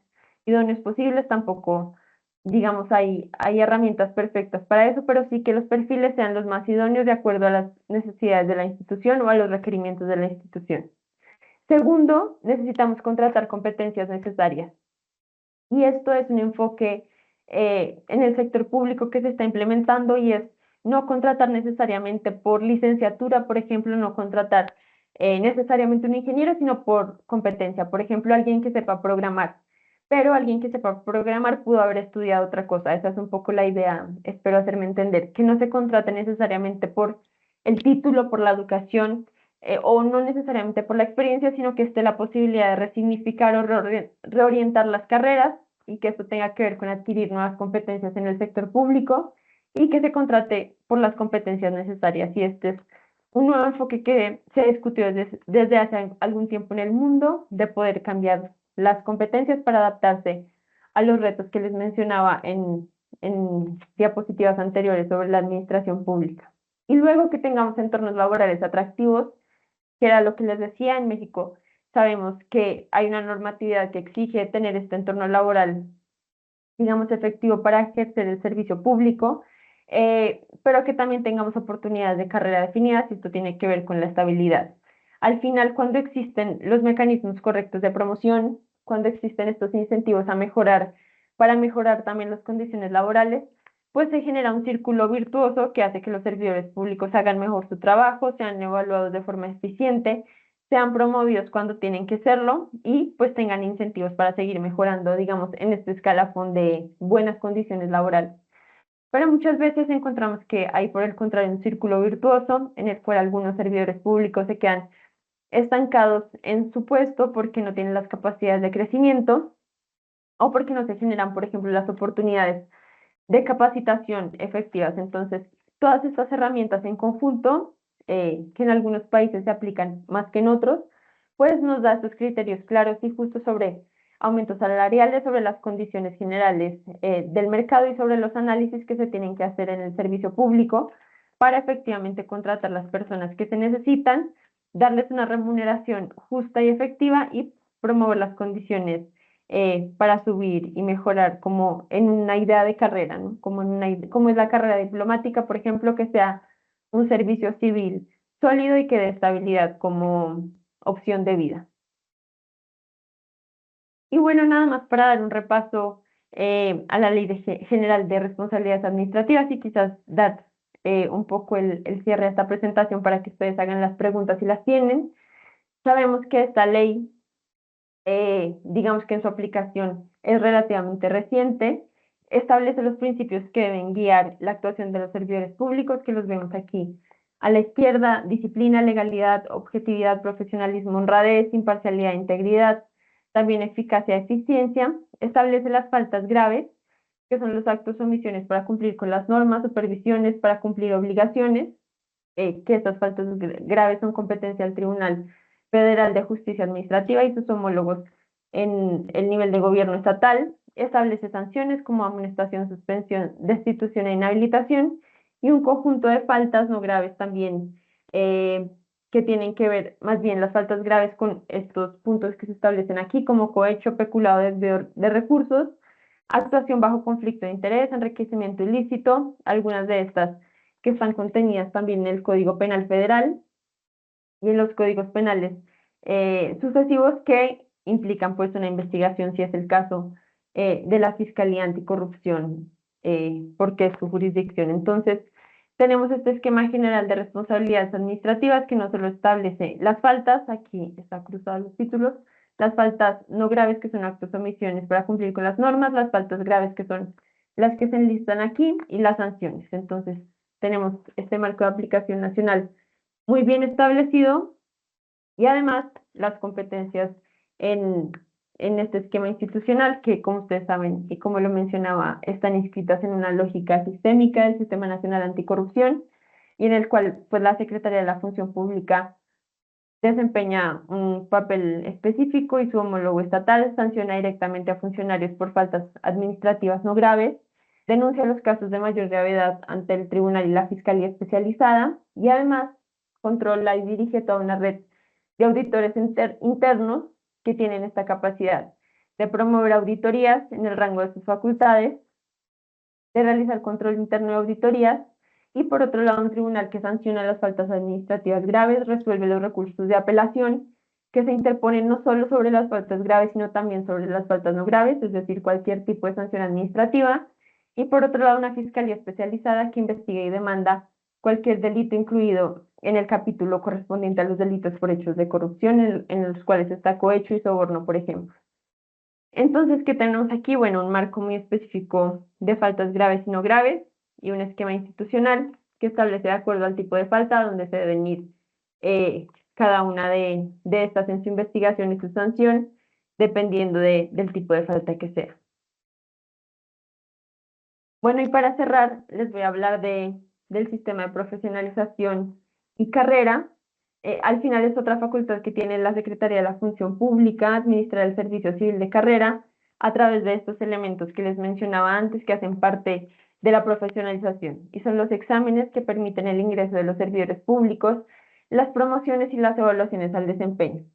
idóneos posibles. Tampoco, digamos, hay herramientas perfectas para eso, pero sí que los perfiles sean los más idóneos de acuerdo a las necesidades de la institución o a los requerimientos de la institución. Segundo, necesitamos contratar competencias necesarias. Y esto es un enfoque en el sector público que se está implementando y es no contratar necesariamente por licenciatura, por ejemplo, no contratar necesariamente un ingeniero, sino por competencia. Por ejemplo, alguien que sepa programar, pero alguien que sepa programar pudo haber estudiado otra cosa. Esa es un poco la idea, espero hacerme entender, que no se contrate necesariamente por el título, por la educación, o no necesariamente por la experiencia, sino que esté la posibilidad de resignificar o reorientar las carreras y que esto tenga que ver con adquirir nuevas competencias en el sector público y que se contrate por las competencias necesarias. Y este es un nuevo enfoque que se discutió desde hace algún tiempo en el mundo, de poder cambiar las competencias para adaptarse a los retos que les mencionaba en diapositivas anteriores sobre la administración pública. Y luego que tengamos entornos laborales atractivos, que era lo que les decía, en México sabemos que hay una normatividad que exige tener este entorno laboral, digamos, efectivo para ejercer el servicio público, pero que también tengamos oportunidades de carrera definidas, y esto tiene que ver con la estabilidad. Al final, cuando existen los mecanismos correctos de promoción, cuando existen estos incentivos a mejorar, para mejorar también las condiciones laborales, pues se genera un círculo virtuoso que hace que los servidores públicos hagan mejor su trabajo, sean evaluados de forma eficiente, sean promovidos cuando tienen que serlo y pues tengan incentivos para seguir mejorando, digamos, en este escalafón de buenas condiciones laborales. Pero muchas veces encontramos que hay, por el contrario, un círculo virtuoso en el cual algunos servidores públicos se quedan estancados en su puesto porque no tienen las capacidades de crecimiento o porque no se generan, por ejemplo, las oportunidades de capacitación efectivas. Entonces, todas estas herramientas en conjunto, que en algunos países se aplican más que en otros, pues nos da estos criterios claros y justos sobre aumentos salariales, sobre las condiciones generales del mercado y sobre los análisis que se tienen que hacer en el servicio público para efectivamente contratar las personas que se necesitan, darles una remuneración justa y efectiva y promover las condiciones para subir y mejorar como en una idea de carrera, ¿no? Como es la carrera diplomática, por ejemplo, que sea un servicio civil sólido y que dé estabilidad como opción de vida. Y bueno, nada más para dar un repaso a la Ley General de Responsabilidades Administrativas y quizás dar un poco el cierre a esta presentación para que ustedes hagan las preguntas si las tienen. Sabemos que esta ley, digamos que en su aplicación es relativamente reciente, establece los principios que deben guiar la actuación de los servidores públicos, que los vemos aquí a la izquierda: disciplina, legalidad, objetividad, profesionalismo, honradez, imparcialidad, integridad, también eficacia, eficiencia. Establece las faltas graves, que son los actos o omisiones para cumplir con las normas, supervisiones para cumplir obligaciones, que estas faltas graves son competencia del Tribunal Federal de Justicia Administrativa y sus homólogos en el nivel de gobierno estatal. Establece sanciones como amonestación, suspensión, destitución e inhabilitación, y un conjunto de faltas no graves también, que tienen que ver más bien las faltas graves con estos puntos que se establecen aquí, como cohecho, peculado, desvío de recursos, actuación bajo conflicto de interés, enriquecimiento ilícito, algunas de estas que están contenidas también en el Código Penal Federal y en los códigos penales sucesivos, que implican pues una investigación, si es el caso, de la Fiscalía Anticorrupción, porque es su jurisdicción. Entonces, tenemos este esquema general de responsabilidades administrativas que no solo establece las faltas, aquí está cruzado los títulos, las faltas no graves, que son actos o omisiones para cumplir con las normas, las faltas graves, que son las que se enlistan aquí, y las sanciones. Entonces, tenemos este marco de aplicación nacional muy bien establecido y además las competencias en este esquema institucional que, como ustedes saben y como lo mencionaba, están inscritas en una lógica sistémica del Sistema Nacional Anticorrupción, y en el cual pues la Secretaría de la Función Pública desempeña un papel específico y su homólogo estatal sanciona directamente a funcionarios por faltas administrativas no graves, denuncia los casos de mayor gravedad ante el tribunal y la fiscalía especializada y además controla y dirige toda una red de auditores internos que tienen esta capacidad de promover auditorías en el rango de sus facultades, de realizar control interno de auditorías y por otro lado un tribunal que sanciona las faltas administrativas graves resuelve los recursos de apelación que se interponen no solo sobre las faltas graves, sino también sobre las faltas no graves, es decir, cualquier tipo de sanción administrativa. Y por otro lado, una fiscalía especializada que investiga y demanda cualquier delito incluido en el capítulo correspondiente a los delitos por hechos de corrupción, en los cuales está cohecho y soborno, por ejemplo. Entonces, ¿qué tenemos aquí? Bueno, un marco muy específico de faltas graves y no graves y un esquema institucional que establece de acuerdo al tipo de falta donde se deben ir cada una de estas en su investigación y su sanción, dependiendo del tipo de falta que sea. Bueno, y para cerrar, les voy a hablar del sistema de profesionalización y carrera. Al final es otra facultad que tiene la Secretaría de la Función Pública, administrar el servicio civil de carrera a través de estos elementos que les mencionaba antes, que hacen parte de la profesionalización, y son los exámenes que permiten el ingreso de los servidores públicos, las promociones y las evaluaciones al desempeño.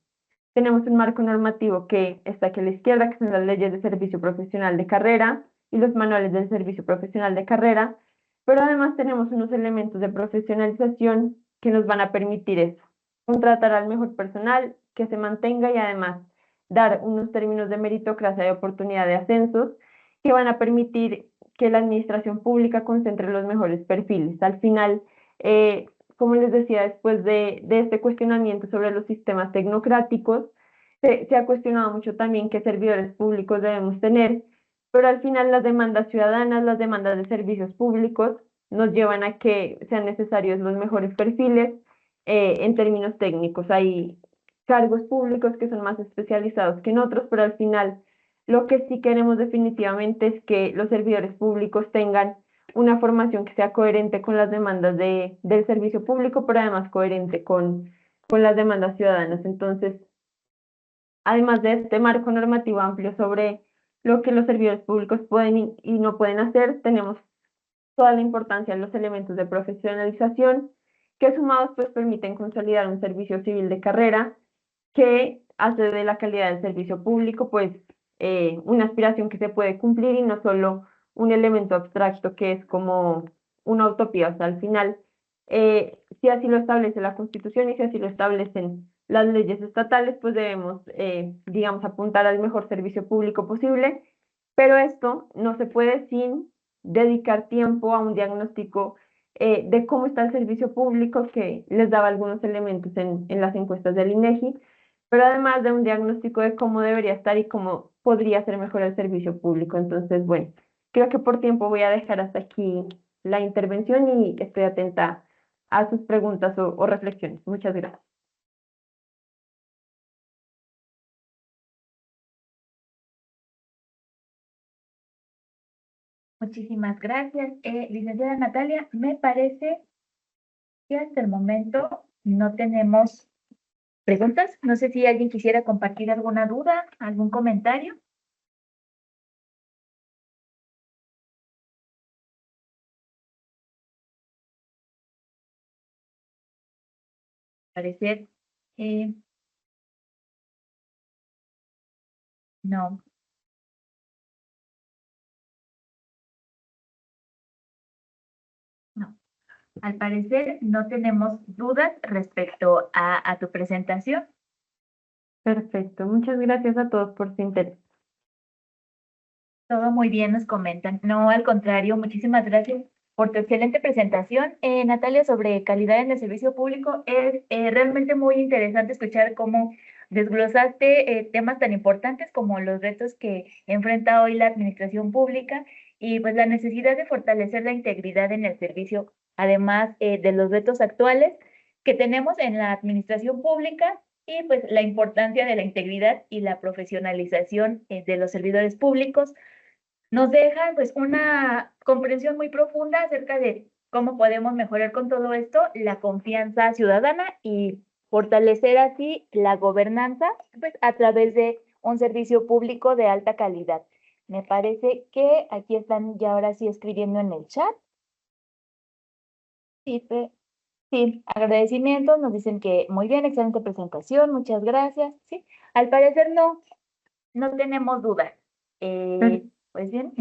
Tenemos un marco normativo que está aquí a la izquierda, que son las leyes de servicio profesional de carrera y los manuales del servicio profesional de carrera, pero además tenemos unos elementos de profesionalización que nos van a permitir eso, contratar al mejor personal, que se mantenga y además dar unos términos de meritocracia y oportunidad de ascensos que van a permitir que la administración pública concentre los mejores perfiles. Al final, como les decía, después de este cuestionamiento sobre los sistemas tecnocráticos, se ha cuestionado mucho también qué servidores públicos debemos tener, pero al final las demandas ciudadanas, las demandas de servicios públicos nos llevan a que sean necesarios los mejores perfiles en términos técnicos. Hay cargos públicos que son más especializados que en otros, pero al final lo que sí queremos definitivamente es que los servidores públicos tengan una formación que sea coherente con las demandas del servicio público, pero además coherente con las demandas ciudadanas. Entonces, además de este marco normativo amplio sobre lo que los servidores públicos pueden y no pueden hacer, tenemos toda la importancia en los elementos de profesionalización que sumados pues permiten consolidar un servicio civil de carrera que hace de la calidad del servicio público pues una aspiración que se puede cumplir y no solo un elemento abstracto que es como una utopía. O sea, al final, si así lo establece la Constitución y si así lo establecen las leyes estatales, pues debemos, digamos, apuntar al mejor servicio público posible, pero esto no se puede sin dedicar tiempo a un diagnóstico de cómo está el servicio público, que les daba algunos elementos en las encuestas del INEGI, pero además de un diagnóstico de cómo debería estar y cómo podría ser mejor el servicio público. Entonces, bueno, creo que por tiempo voy a dejar hasta aquí la intervención y estoy atenta a sus preguntas o reflexiones. Muchas gracias. Muchísimas gracias. Licenciada Natalia, me parece que hasta el momento no tenemos preguntas. No sé si alguien quisiera compartir alguna duda, algún comentario. Parecer, no. No. Al parecer no tenemos dudas respecto a tu presentación. Perfecto. Muchas gracias a todos por su interés. Todo muy bien, nos comentan. No, al contrario, muchísimas gracias por tu excelente presentación. Natalia, sobre calidad en el servicio público, es realmente muy interesante escuchar cómo desglosaste temas tan importantes como los retos que enfrenta hoy la administración pública y pues la necesidad de fortalecer la integridad en el servicio, además de los retos actuales que tenemos en la administración pública y pues la importancia de la integridad y la profesionalización de los servidores públicos. Nos dejan pues una comprensión muy profunda acerca de cómo podemos mejorar con todo esto la confianza ciudadana y fortalecer así la gobernanza pues, a través de un servicio público de alta calidad. Me parece que aquí están ya ahora sí escribiendo en el chat. Sí, agradecimientos, nos dicen que muy bien, excelente presentación, muchas gracias. Sí, al parecer no tenemos dudas. Pues bien.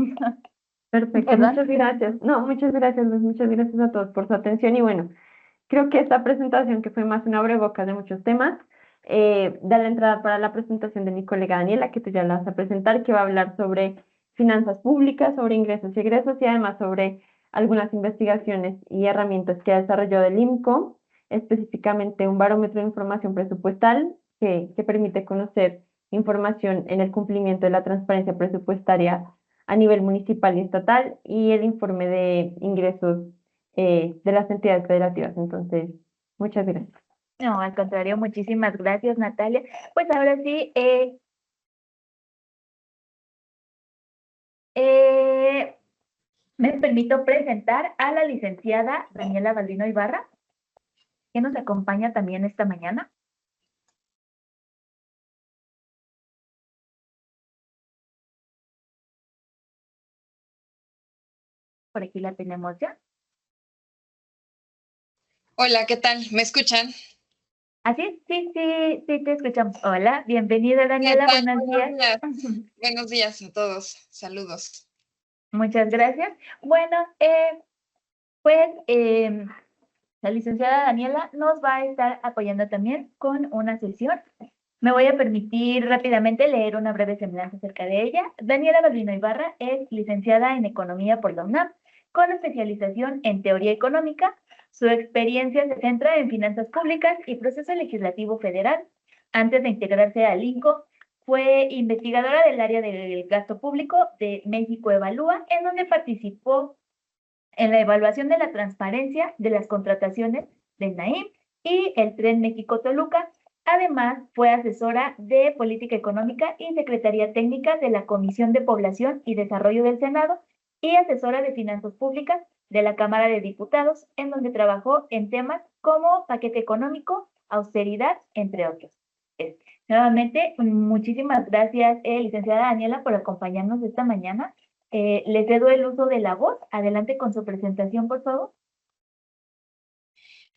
Perfecto, ¿Perdón? muchas gracias. No, muchas gracias, Luz, muchas gracias a todos por su atención y bueno, creo que esta presentación, que fue más un abrebocas de muchos temas, da la entrada para la presentación de mi colega Daniela, que tú ya la vas a presentar, que va a hablar sobre finanzas públicas, sobre ingresos y egresos y además sobre algunas investigaciones y herramientas que ha desarrollado el INCO, específicamente un barómetro de información presupuestal que permite conocer información en el cumplimiento de la transparencia presupuestaria a nivel municipal y estatal y el informe de ingresos de las entidades federativas. Entonces, muchas gracias. No, al contrario, muchísimas gracias, Natalia. Pues ahora sí, me permito presentar a la licenciada Daniela Baldino Ibarra, que nos acompaña también esta mañana. Por aquí la tenemos ya. Hola, ¿qué tal? ¿Me escuchan? Así, sí, te escuchamos. Hola, bienvenida Daniela, ¿Qué tal? buenos días. Buenos días a todos. Saludos. Muchas gracias. Bueno, pues la licenciada Daniela nos va a estar apoyando también con una sesión. Me voy a permitir rápidamente leer una breve semblanza acerca de ella. Daniela Baldino Ibarra es licenciada en Economía por la UNAM, con especialización en Teoría Económica. Su experiencia se centra en finanzas públicas y proceso legislativo federal. Antes de integrarse al INCO, fue investigadora del área del gasto público de México Evalúa, en donde participó en la evaluación de la transparencia de las contrataciones del NAIM y el Tren México-Toluca. Además, fue asesora de Política Económica y Secretaría Técnica de la Comisión de Población y Desarrollo del Senado y asesora de Finanzas Públicas de la Cámara de Diputados, en donde trabajó en temas como paquete económico, austeridad, entre otros. Nuevamente, muchísimas gracias, licenciada Daniela, por acompañarnos esta mañana. Le cedo el uso de la voz. Adelante con su presentación, por favor.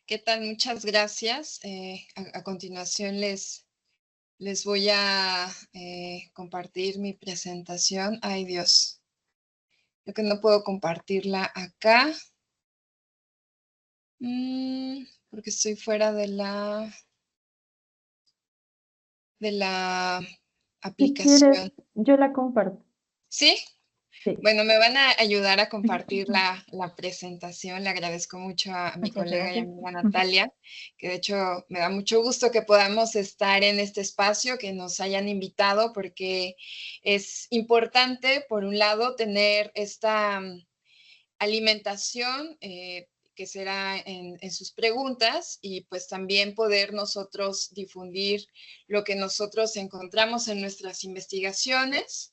¿Qué tal? Muchas gracias. A continuación les voy a compartir mi presentación. Ay, Dios. Creo que no puedo compartirla acá. Porque estoy fuera de la aplicación. Si quieres, yo la comparto. ¿Sí? Sí. Bueno, me van a ayudar a compartir la presentación. Le agradezco mucho a mi colega y amiga Natalia, que de hecho me da mucho gusto que podamos estar en este espacio, que nos hayan invitado, porque es importante, por un lado, tener esta alimentación que será en sus preguntas y pues también poder nosotros difundir lo que nosotros encontramos en nuestras investigaciones.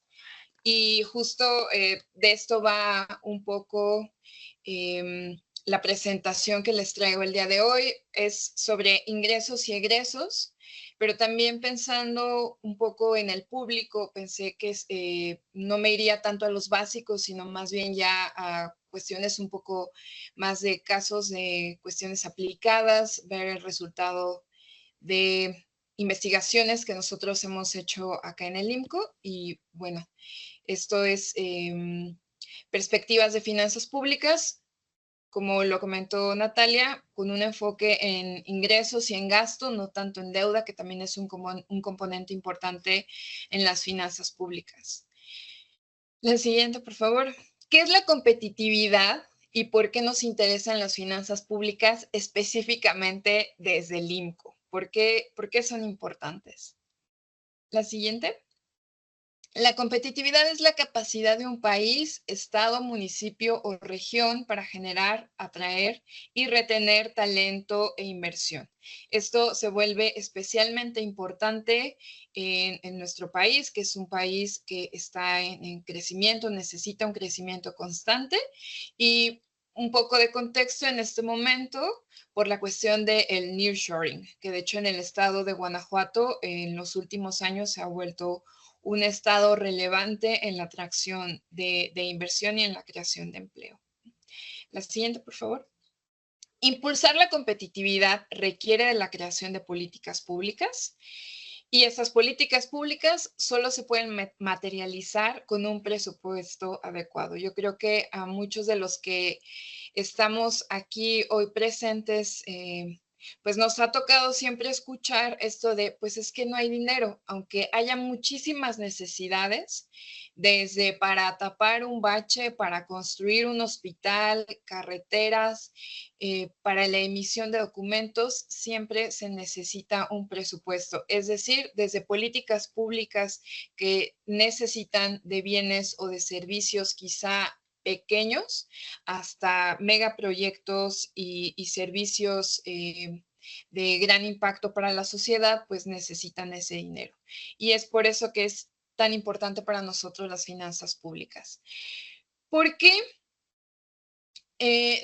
Y justo de esto va un poco la presentación que les traigo el día de hoy. Es sobre ingresos y egresos, pero también pensando un poco en el público, pensé que no me iría tanto a los básicos, sino más bien ya a cuestiones un poco más de casos de cuestiones aplicadas, ver el resultado de investigaciones que nosotros hemos hecho acá en el IMCO y bueno, esto es perspectivas de finanzas públicas, como lo comentó Natalia, con un enfoque en ingresos y en gasto, no tanto en deuda, que también es un componente importante en las finanzas públicas. La siguiente, por favor. ¿Qué es la competitividad y por qué nos interesan las finanzas públicas específicamente desde el IMCO? ¿Por qué son importantes? La siguiente. La competitividad es la capacidad de un país, estado, municipio o región para generar, atraer y retener talento e inversión. Esto se vuelve especialmente importante en nuestro país, que es un país que está en crecimiento, necesita un crecimiento constante y un poco de contexto en este momento por la cuestión del nearshoring, que de hecho en el estado de Guanajuato en los últimos años se ha vuelto un estado relevante en la atracción de inversión y en la creación de empleo. La siguiente, por favor. Impulsar la competitividad requiere de la creación de políticas públicas y esas políticas públicas solo se pueden materializar con un presupuesto adecuado. Yo creo que a muchos de los que estamos aquí hoy presentes, pues nos ha tocado siempre escuchar esto de, pues es que no hay dinero, aunque haya muchísimas necesidades, desde para tapar un bache, para construir un hospital, carreteras, para la emisión de documentos, siempre se necesita un presupuesto, es decir, desde políticas públicas que necesitan de bienes o de servicios quizá pequeños hasta megaproyectos y servicios de gran impacto para la sociedad, pues necesitan ese dinero. Y es por eso que es tan importante para nosotros las finanzas públicas. ¿Por qué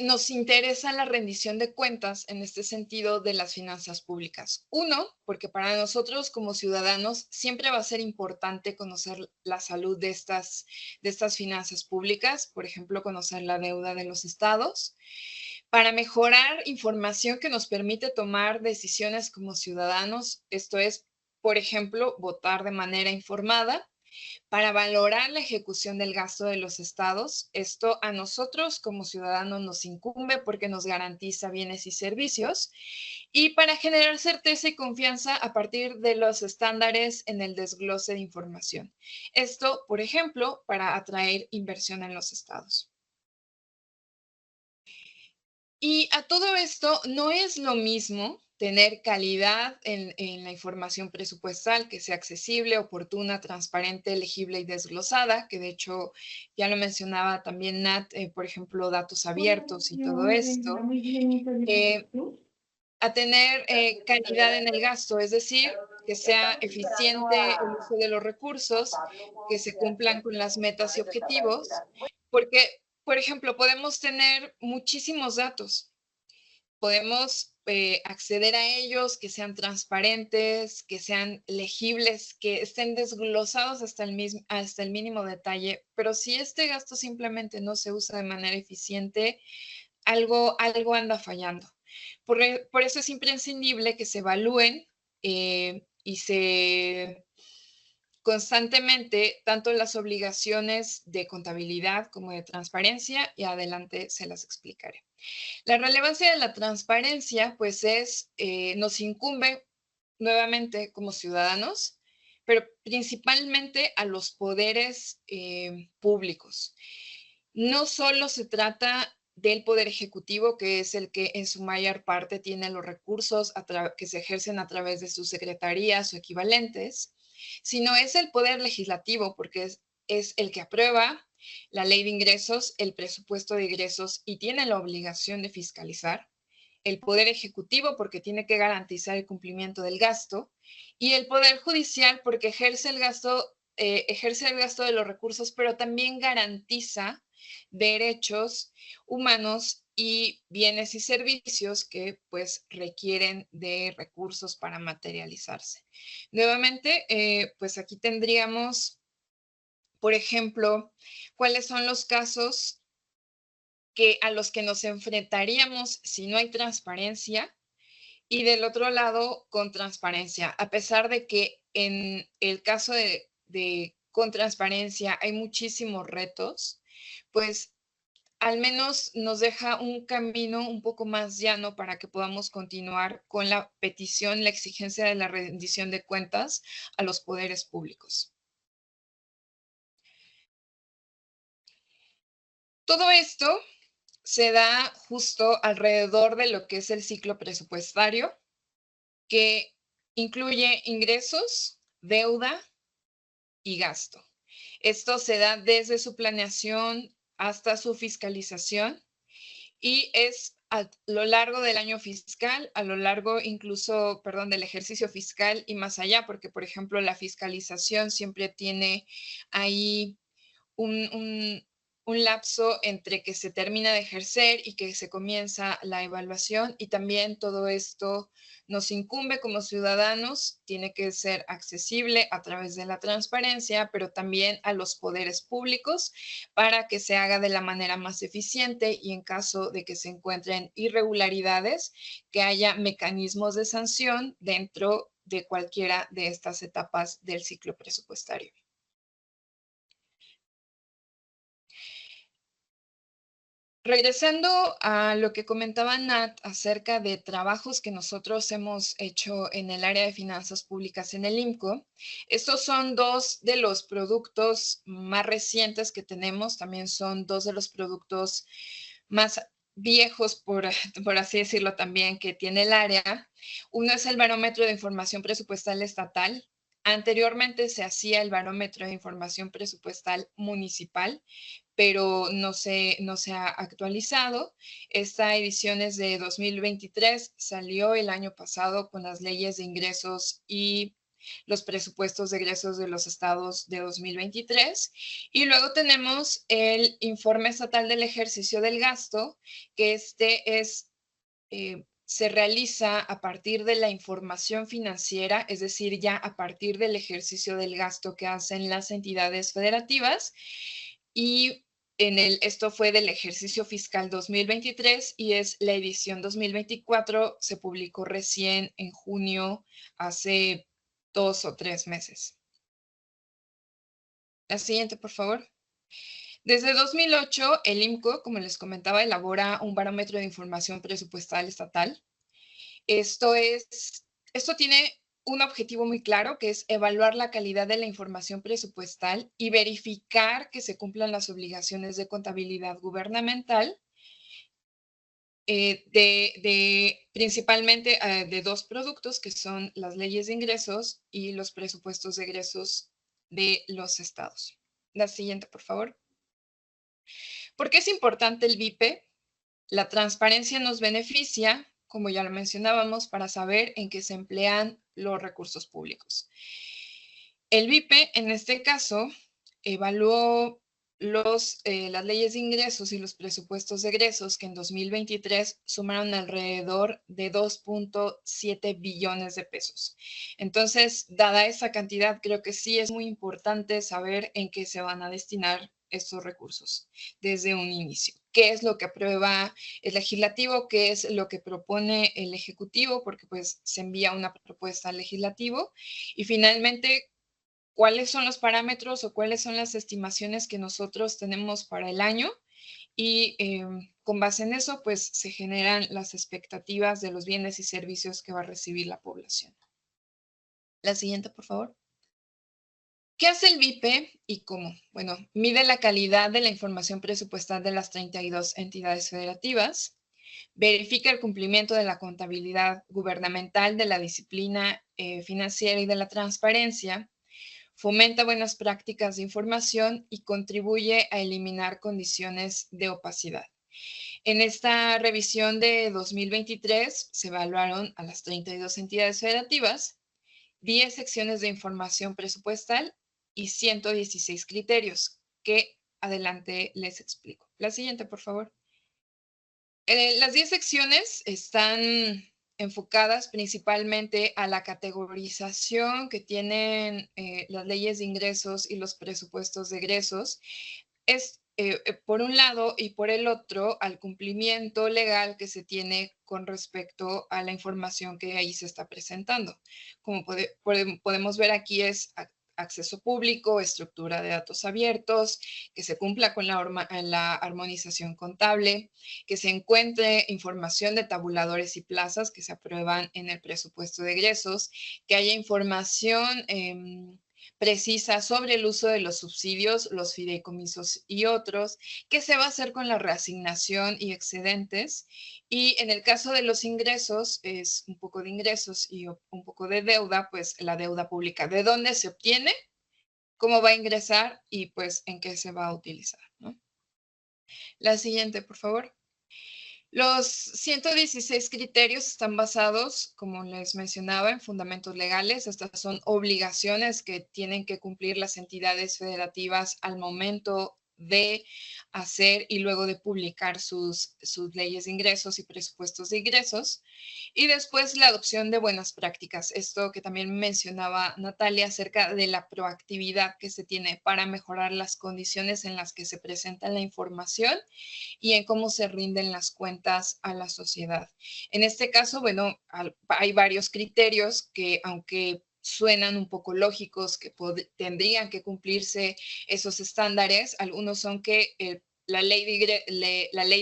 nos interesa la rendición de cuentas en este sentido de las finanzas públicas? Uno, porque para nosotros como ciudadanos siempre va a ser importante conocer la salud de estas finanzas públicas, por ejemplo, conocer la deuda de los estados, para mejorar información que nos permite tomar decisiones como ciudadanos, esto es, por ejemplo, votar de manera informada, para valorar la ejecución del gasto de los estados. Esto a nosotros como ciudadanos nos incumbe porque nos garantiza bienes y servicios, y para generar certeza y confianza a partir de los estándares en el desglose de información. Esto, por ejemplo, para atraer inversión en los estados. Y a todo esto no es lo mismo tener calidad en la información presupuestal, que sea accesible, oportuna, transparente, legible y desglosada, que de hecho ya lo mencionaba también Nat, por ejemplo, datos abiertos y todo esto, a tener calidad en el gasto, es decir, que sea eficiente el uso de los recursos, que se cumplan con las metas y objetivos, porque, por ejemplo, podemos tener muchísimos datos. Podemos acceder a ellos, que sean transparentes, que sean legibles, que estén desglosados hasta el mínimo detalle, pero si este gasto simplemente no se usa de manera eficiente, algo anda fallando. Por eso es imprescindible que se evalúen y se constantemente tanto las obligaciones de contabilidad como de transparencia, y adelante se las explicaré. La relevancia de la transparencia, pues nos incumbe nuevamente como ciudadanos, pero principalmente a los poderes públicos. No solo se trata del poder ejecutivo, que es el que en su mayor parte tiene los recursos que se ejercen a través de sus secretarías o equivalentes, sino es el poder legislativo, porque es el que aprueba la ley de ingresos, el presupuesto de ingresos y tiene la obligación de fiscalizar. El poder ejecutivo porque tiene que garantizar el cumplimiento del gasto, y el poder judicial porque ejerce el gasto de los recursos, pero también garantiza derechos humanos y bienes y servicios que pues requieren de recursos para materializarse. Nuevamente, pues aquí tendríamos, por ejemplo, cuáles son los casos a los que nos enfrentaríamos si no hay transparencia, y del otro lado, con transparencia. A pesar de que en el caso con transparencia hay muchísimos retos, pues al menos nos deja un camino un poco más llano para que podamos continuar con la petición, la exigencia de la rendición de cuentas a los poderes públicos. Todo esto se da justo alrededor de lo que es el ciclo presupuestario, que incluye ingresos, deuda y gasto. Esto se da desde su planeación hasta su fiscalización, y es a lo largo del año fiscal, a lo largo incluso, del ejercicio fiscal y más allá, porque, por ejemplo, la fiscalización siempre tiene ahí un lapso entre que se termina de ejercer y que se comienza la evaluación, y también todo esto nos incumbe como ciudadanos, tiene que ser accesible a través de la transparencia, pero también a los poderes públicos para que se haga de la manera más eficiente y en caso de que se encuentren irregularidades, que haya mecanismos de sanción dentro de cualquiera de estas etapas del ciclo presupuestario. Regresando a lo que comentaba Nat acerca de trabajos que nosotros hemos hecho en el área de finanzas públicas en el IMCO, estos son dos de los productos más recientes que tenemos, también son dos de los productos más viejos, por así decirlo también, que tiene el área. Uno es el Barómetro de Información Presupuestal Estatal. Anteriormente se hacía el Barómetro de Información Presupuestal Municipal, pero no se ha actualizado. Esta edición es de 2023, salió el año pasado con las leyes de ingresos y los presupuestos de egresos de los estados de 2023. Y luego tenemos el Informe Estatal del Ejercicio del Gasto, que se realiza a partir de la información financiera, es decir, ya a partir del ejercicio del gasto que hacen las entidades federativas. Y esto fue del ejercicio fiscal 2023 y es la edición 2024, se publicó recién en junio, hace 2 o 3 meses. La siguiente, por favor. Desde 2008, el IMCO, como les comentaba, elabora un barómetro de información presupuestal estatal. Esto tiene un objetivo muy claro, que es evaluar la calidad de la información presupuestal y verificar que se cumplan las obligaciones de contabilidad gubernamental, principalmente de dos productos, que son las leyes de ingresos y los presupuestos de egresos de los estados. La siguiente, por favor. ¿Por qué es importante el BIPE? La transparencia nos beneficia, como ya lo mencionábamos, para saber en qué se emplean los recursos públicos. El BIPE, en este caso, evaluó las leyes de ingresos y los presupuestos de egresos, que en 2023 sumaron alrededor de 2.7 billones de pesos. Entonces, dada esa cantidad, creo que sí es muy importante saber en qué se van a destinar estos recursos desde un inicio. ¿Qué es lo que aprueba el legislativo? ¿Qué es lo que propone el ejecutivo? Porque pues se envía una propuesta al legislativo. Y finalmente, ¿cuáles son los parámetros o cuáles son las estimaciones que nosotros tenemos para el año? Y con base en eso, pues se generan las expectativas de los bienes y servicios que va a recibir la población. La siguiente, por favor. ¿Qué hace el BIPE y cómo? Bueno, mide la calidad de la información presupuestal de las 32 entidades federativas, verifica el cumplimiento de la contabilidad gubernamental, de la disciplina financiera y de la transparencia, fomenta buenas prácticas de información y contribuye a eliminar condiciones de opacidad. En esta revisión de 2023 se evaluaron a las 32 entidades federativas, 10 secciones de información presupuestal y 116 criterios, que adelante les explico. La siguiente, por favor. Las 10 secciones están enfocadas principalmente a la categorización que tienen las leyes de ingresos y los presupuestos de egresos. Es por un lado, y por el otro, al cumplimiento legal que se tiene con respecto a la información que ahí se está presentando. Como podemos ver aquí, es acceso público, estructura de datos abiertos, que se cumpla con la armonización contable, que se encuentre información de tabuladores y plazas que se aprueban en el presupuesto de egresos, que haya información precisa sobre el uso de los subsidios, los fideicomisos y otros, qué se va a hacer con la reasignación y excedentes. Y en el caso de los ingresos, es un poco de ingresos y un poco de deuda, pues la deuda pública, de dónde se obtiene, cómo va a ingresar y pues en qué se va a utilizar, ¿no? La siguiente, por favor. Los 116 criterios están basados, como les mencionaba, en fundamentos legales. Estas son obligaciones que tienen que cumplir las entidades federativas al momento de hacer y luego de publicar sus leyes de ingresos y presupuestos de ingresos. Y después la adopción de buenas prácticas. Esto que también mencionaba Natalia acerca de la proactividad que se tiene para mejorar las condiciones en las que se presenta la información y en cómo se rinden las cuentas a la sociedad. En este caso, bueno, hay varios criterios que, aunque suenan un poco lógicos, que tendrían que cumplirse esos estándares, algunos son que la ley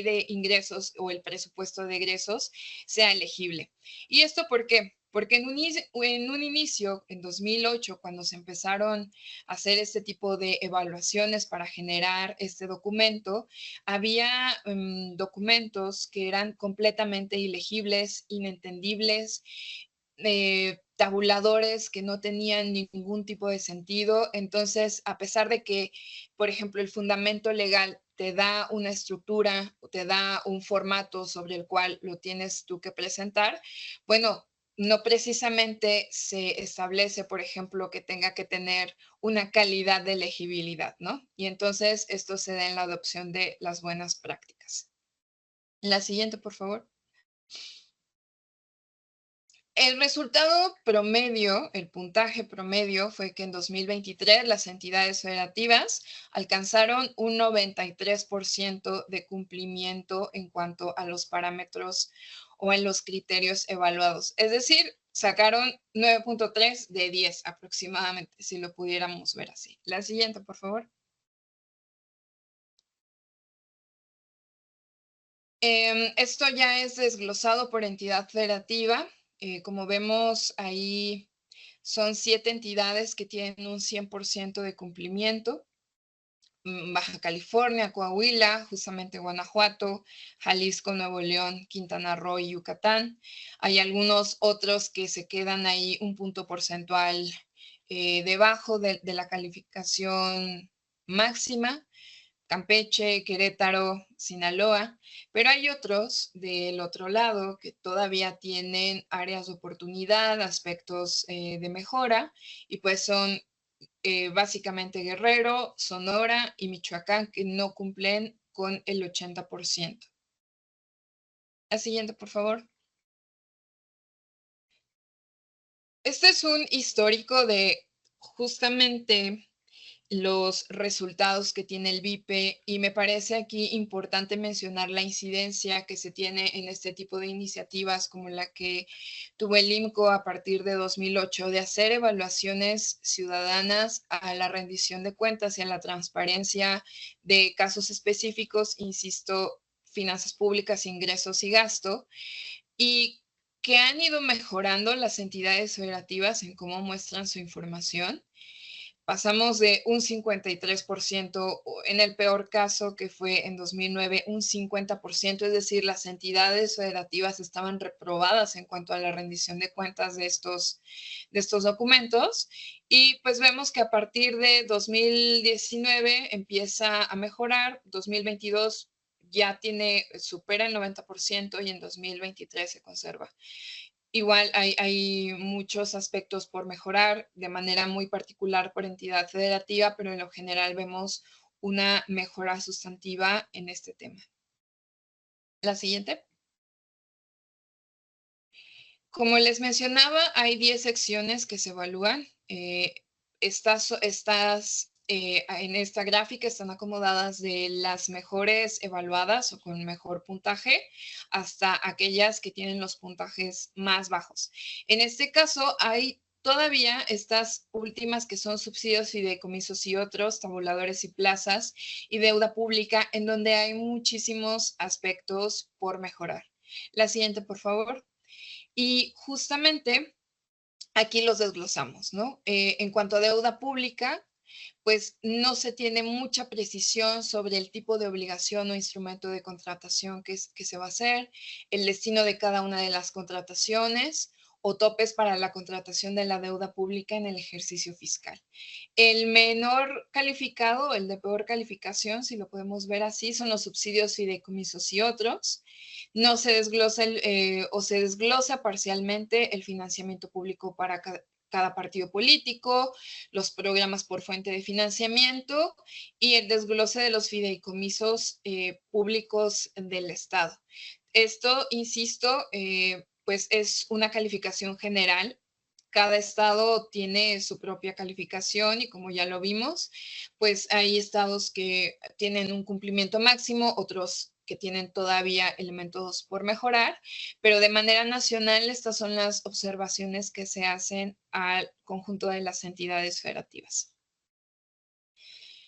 de ingresos o el presupuesto de egresos sea elegible. ¿Y esto por qué? Porque en un inicio, en 2008, cuando se empezaron a hacer este tipo de evaluaciones para generar este documento, había documentos que eran completamente ilegibles, inentendibles, tabuladores que no tenían ningún tipo de sentido. Entonces, a pesar de que, por ejemplo, el fundamento legal te da una estructura o te da un formato sobre el cual lo tienes tú que presentar, bueno, no precisamente se establece, por ejemplo, que tenga que tener una calidad de legibilidad, ¿no? Y entonces esto se da en la adopción de las buenas prácticas. La siguiente, por favor. El resultado promedio, el puntaje promedio, fue que en 2023 las entidades federativas alcanzaron un 93% de cumplimiento en cuanto a los parámetros o en los criterios evaluados. Es decir, sacaron 9.3 de 10 aproximadamente, si lo pudiéramos ver así. La siguiente, por favor. Esto ya es desglosado por entidad federativa. Como vemos ahí, son 7 entidades que tienen un 100% de cumplimiento. Baja California, Coahuila, justamente Guanajuato, Jalisco, Nuevo León, Quintana Roo y Yucatán. Hay algunos otros que se quedan ahí un punto porcentual debajo de la calificación máxima. Campeche, Querétaro, Sinaloa, pero hay otros del otro lado que todavía tienen áreas de oportunidad, aspectos de mejora, y pues son básicamente Guerrero, Sonora y Michoacán, que no cumplen con el 80%. La siguiente, por favor. Este es un histórico de justamente los resultados que tiene el BIPE y me parece aquí importante mencionar la incidencia que se tiene en este tipo de iniciativas como la que tuvo el IMCO a partir de 2008 de hacer evaluaciones ciudadanas a la rendición de cuentas y a la transparencia de casos específicos, insisto, finanzas públicas, ingresos y gasto, y que han ido mejorando las entidades federativas en cómo muestran su información. Pasamos de un 53%, en el peor caso que fue en 2009, un 50%, es decir, las entidades federativas estaban reprobadas en cuanto a la rendición de cuentas de estos documentos. Y pues vemos que a partir de 2019 empieza a mejorar, 2022 ya supera el 90% y en 2023 se conserva. Igual hay muchos aspectos por mejorar de manera muy particular por entidad federativa, pero en lo general vemos una mejora sustantiva en este tema. La siguiente. Como les mencionaba, hay 10 secciones que se evalúan. En esta gráfica están acomodadas de las mejores evaluadas o con mejor puntaje hasta aquellas que tienen los puntajes más bajos. En este caso, hay todavía estas últimas que son subsidios, fideicomisos y otros, tabuladores y plazas y deuda pública, en donde hay muchísimos aspectos por mejorar. La siguiente, por favor. Y justamente aquí los desglosamos, ¿no? En cuanto a deuda pública, pues no se tiene mucha precisión sobre el tipo de obligación o instrumento de contratación que se va a hacer, el destino de cada una de las contrataciones o topes para la contratación de la deuda pública en el ejercicio fiscal. El menor calificado, el de peor calificación, si lo podemos ver así, son los subsidios, fideicomisos y otros. No se desglosa o se desglosa parcialmente el financiamiento público para cada partido político, los programas por fuente de financiamiento y el desglose de los fideicomisos públicos del Estado. Esto, insisto, pues es una calificación general. Cada estado tiene su propia calificación y como ya lo vimos, pues hay estados que tienen un cumplimiento máximo, otros que tienen todavía elementos por mejorar, pero de manera nacional estas son las observaciones que se hacen al conjunto de las entidades federativas.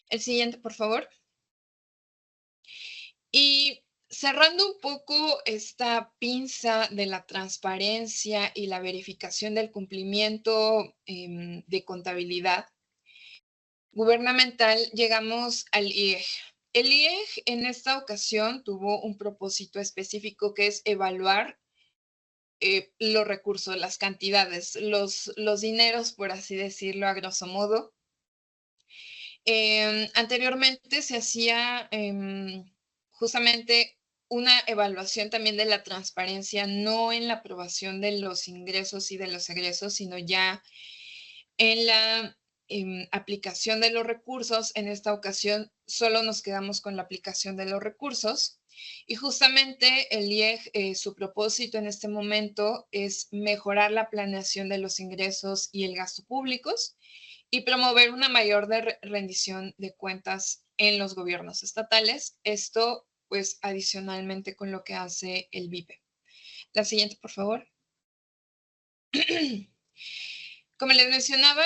El siguiente, por favor. Y cerrando un poco esta pinza de la transparencia y la verificación del cumplimiento de contabilidad gubernamental, llegamos al IEG. El IEG en esta ocasión tuvo un propósito específico que es evaluar los recursos, las cantidades, los dineros, por así decirlo, a grosso modo. Anteriormente se hacía justamente una evaluación también de la transparencia, no en la aprobación de los ingresos y de los egresos, sino ya en la aplicación de los recursos. En esta ocasión solo nos quedamos con la aplicación de los recursos y justamente el IEG, su propósito en este momento es mejorar la planeación de los ingresos y el gasto públicos y promover una mayor rendición de cuentas en los gobiernos estatales. Esto, pues, adicionalmente con lo que hace el BIPE. La siguiente, por favor. Como les mencionaba,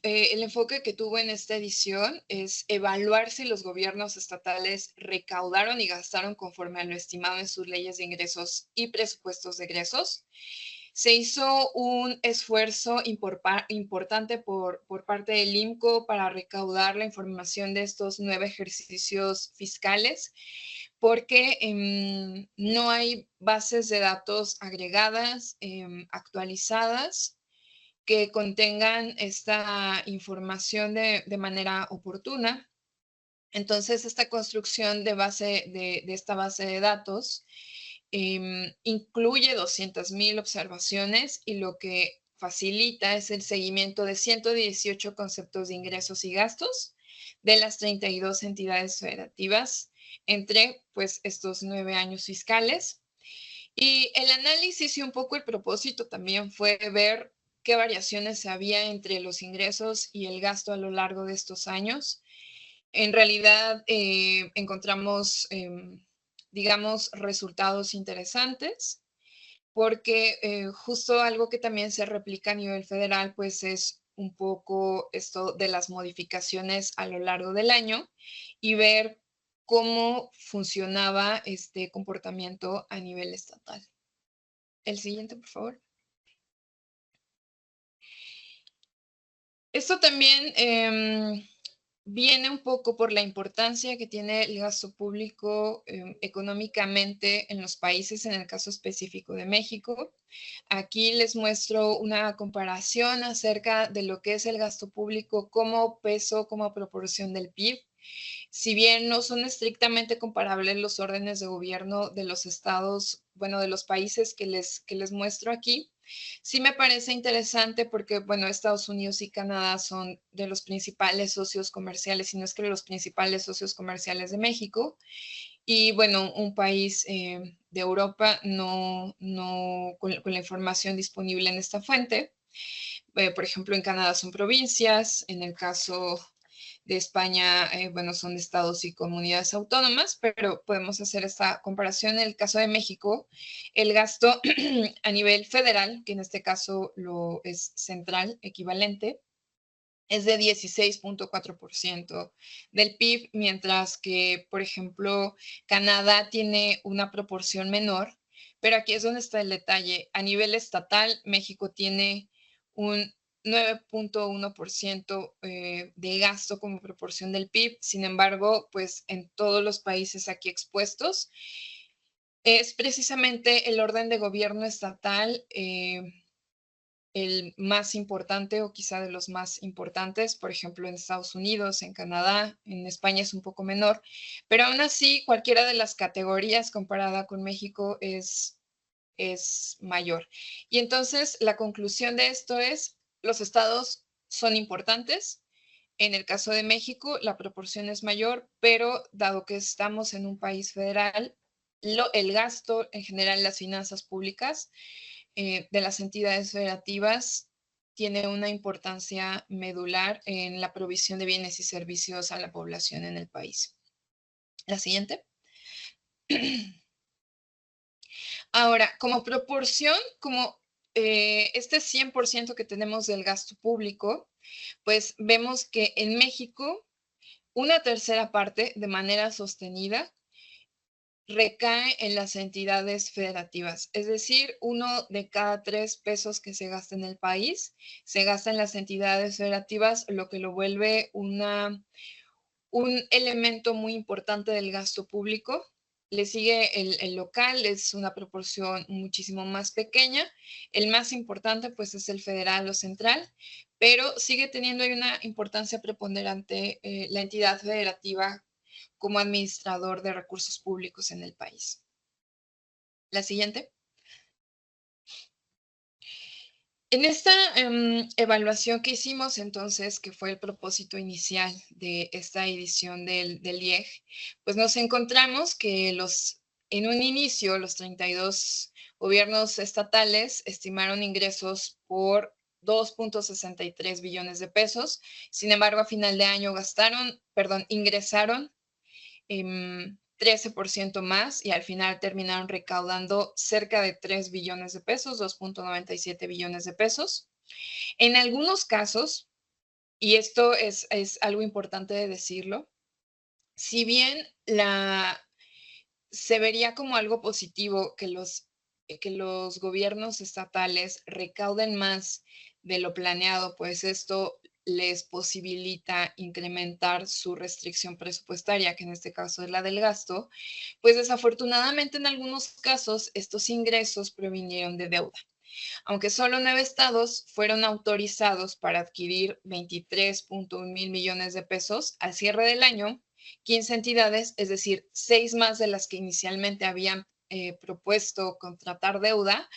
el enfoque que tuvo en esta edición es evaluar si los gobiernos estatales recaudaron y gastaron conforme a lo estimado en sus leyes de ingresos y presupuestos de egresos. Se hizo un esfuerzo importante por parte del IMCO para recaudar la información de estos 9 ejercicios fiscales, porque no hay bases de datos agregadas, actualizadas, que contengan esta información de manera oportuna. Entonces, esta construcción de esta base de datos incluye 200,000 observaciones y lo que facilita es el seguimiento de 118 conceptos de ingresos y gastos de las 32 entidades federativas entre pues estos 9 años fiscales. Y el análisis y un poco el propósito también fue ver qué variaciones había entre los ingresos y el gasto a lo largo de estos años. En realidad encontramos, digamos, resultados interesantes, porque justo algo que también se replica a nivel federal, pues es un poco esto de las modificaciones a lo largo del año y ver cómo funcionaba este comportamiento a nivel estatal. El siguiente, por favor. Esto también viene un poco por la importancia que tiene el gasto público económicamente en los países, en el caso específico de México. Aquí les muestro una comparación acerca de lo que es el gasto público como peso, como proporción del PIB. Si bien no son estrictamente comparables los órdenes de gobierno de los estados, bueno, de los países que les muestro aquí, sí me parece interesante porque, bueno, Estados Unidos y Canadá son de los principales socios comerciales, si no es que los principales socios comerciales de México. Y, bueno, un país de Europa con la información disponible en esta fuente. Por ejemplo, en Canadá son provincias, en el caso de España, bueno, son estados y comunidades autónomas, pero podemos hacer esta comparación. En el caso de México, el gasto a nivel federal, que en este caso lo es central, equivalente, es de 16.4% del PIB, mientras que, por ejemplo, Canadá tiene una proporción menor, pero aquí es donde está el detalle. A nivel estatal, México tiene un 9.1% de gasto como proporción del PIB. Sin embargo, pues en todos los países aquí expuestos, es precisamente el orden de gobierno estatal el más importante o quizá de los más importantes, por ejemplo, en Estados Unidos, en Canadá, en España es un poco menor, pero aún así cualquiera de las categorías comparada con México es mayor. Y entonces la conclusión de esto es los estados son importantes. En el caso de México, la proporción es mayor, pero dado que estamos en un país federal, el gasto en general, las finanzas públicas de las entidades federativas tiene una importancia medular en la provisión de bienes y servicios a la población en el país. La siguiente. Ahora, como proporción, como este 100% que tenemos del gasto público, pues vemos que en México una tercera parte de manera sostenida recae en las entidades federativas. Es decir, 1 de cada 3 pesos que se gasta en el país se gasta en las entidades federativas, lo que lo vuelve un elemento muy importante del gasto público. Le sigue el local, es una proporción muchísimo más pequeña. El más importante, pues, es el federal o central, pero sigue teniendo ahí una importancia preponderante la entidad federativa como administrador de recursos públicos en el país. La siguiente. En esta evaluación que hicimos entonces, que fue el propósito inicial de esta edición del IEG, pues nos encontramos que en un inicio los 32 gobiernos estatales estimaron ingresos por 2.63 billones de pesos. Sin embargo, a final de año ingresaron 13% más y al final terminaron recaudando cerca de 3 billones de pesos, 2.97 billones de pesos. En algunos casos, y esto es algo importante de decirlo, si bien se vería como algo positivo que los gobiernos estatales recauden más de lo planeado, pues esto les posibilita incrementar su restricción presupuestaria, que en este caso es la del gasto, pues desafortunadamente en algunos casos estos ingresos provinieron de deuda. Aunque solo 9 estados fueron autorizados para adquirir 23.1 mil millones de pesos al cierre del año, 15 entidades, es decir, 6 más de las que inicialmente habían propuesto contratar deuda,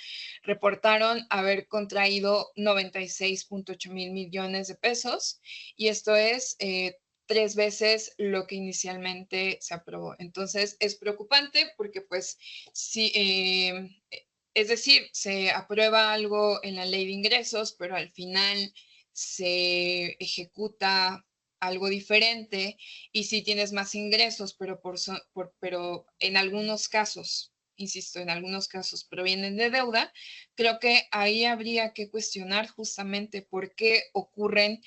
reportaron haber contraído 96.8 mil millones de pesos y esto es 3 veces lo que inicialmente se aprobó. Entonces es preocupante porque pues si, es decir, se aprueba algo en la ley de ingresos, pero al final se ejecuta algo diferente y si tienes más ingresos, pero en algunos casos, insisto, en algunos casos provienen de deuda, creo que ahí habría que cuestionar justamente por qué ocurren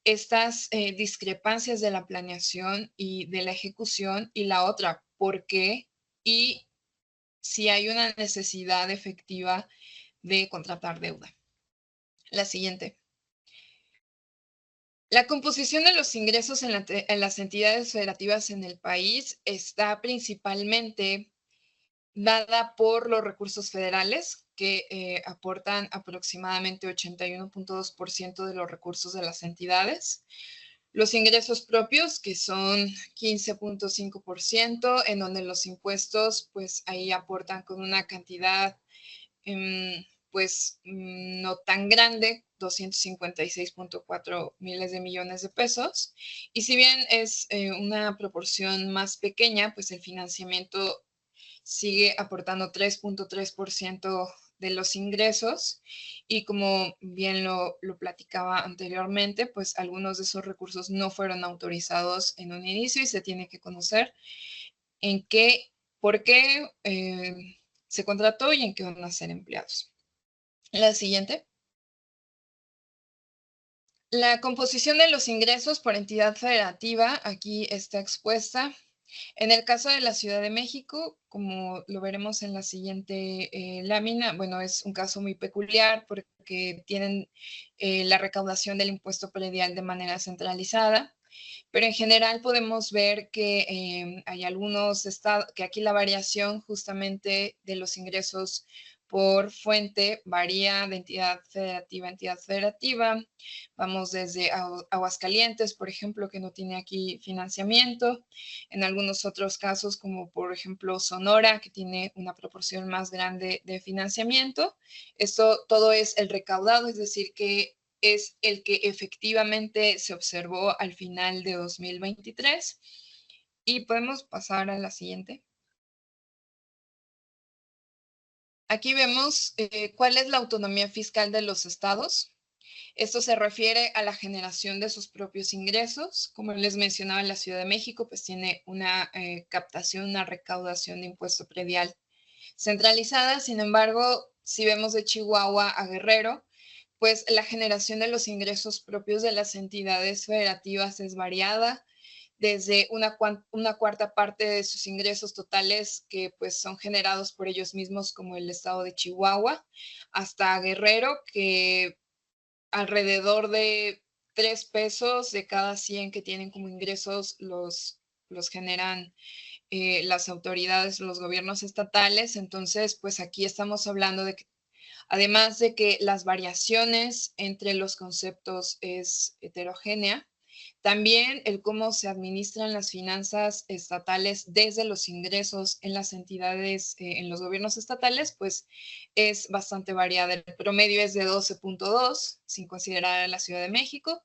estas discrepancias de la planeación y de la ejecución y la otra, por qué y si hay una necesidad efectiva de contratar deuda. La siguiente. La composición de los ingresos en las entidades federativas en el país está principalmente dada por los recursos federales, que aportan aproximadamente 81.2% de los recursos de las entidades. Los ingresos propios, que son 15.5%, en donde los impuestos, pues ahí aportan con una cantidad, pues no tan grande, 256.4 miles de millones de pesos. Y si bien es una proporción más pequeña, pues el financiamiento sigue aportando 3.3% de los ingresos y como bien lo platicaba anteriormente, pues algunos de esos recursos no fueron autorizados en un inicio y se tiene que conocer por qué se contrató y en qué van a ser empleados. La siguiente. La composición de los ingresos por entidad federativa aquí está expuesta. En el caso de la Ciudad de México, como lo veremos en la siguiente lámina, bueno, es un caso muy peculiar porque tienen la recaudación del impuesto predial de manera centralizada, pero en general podemos ver que hay algunos estados, que aquí la variación justamente de los ingresos por fuente varía de entidad federativa a entidad federativa. Vamos desde Aguascalientes, por ejemplo, que no tiene aquí financiamiento. En algunos otros casos, como por ejemplo Sonora, que tiene una proporción más grande de financiamiento. Esto todo es el recaudado, es decir, que es el que efectivamente se observó al final de 2023. Y podemos pasar a la siguiente. Aquí vemos cuál es la autonomía fiscal de los estados. Esto se refiere a la generación de sus propios ingresos. Como les mencionaba, la Ciudad de México pues tiene una captación, una recaudación de impuesto predial centralizada. Sin embargo, si vemos de Chihuahua a Guerrero, pues la generación de los ingresos propios de las entidades federativas es variada, desde una cuarta parte de sus ingresos totales que pues son generados por ellos mismos, como el estado de Chihuahua, hasta Guerrero, que alrededor de 3 pesos de cada 100 que tienen como ingresos los generan las autoridades, los gobiernos estatales. Entonces, pues aquí estamos hablando de que, además de que las variaciones entre los conceptos es heterogénea, también el cómo se administran las finanzas estatales desde los ingresos en las entidades, en los gobiernos estatales, pues es bastante variada. El promedio es de 12.2, sin considerar a la Ciudad de México,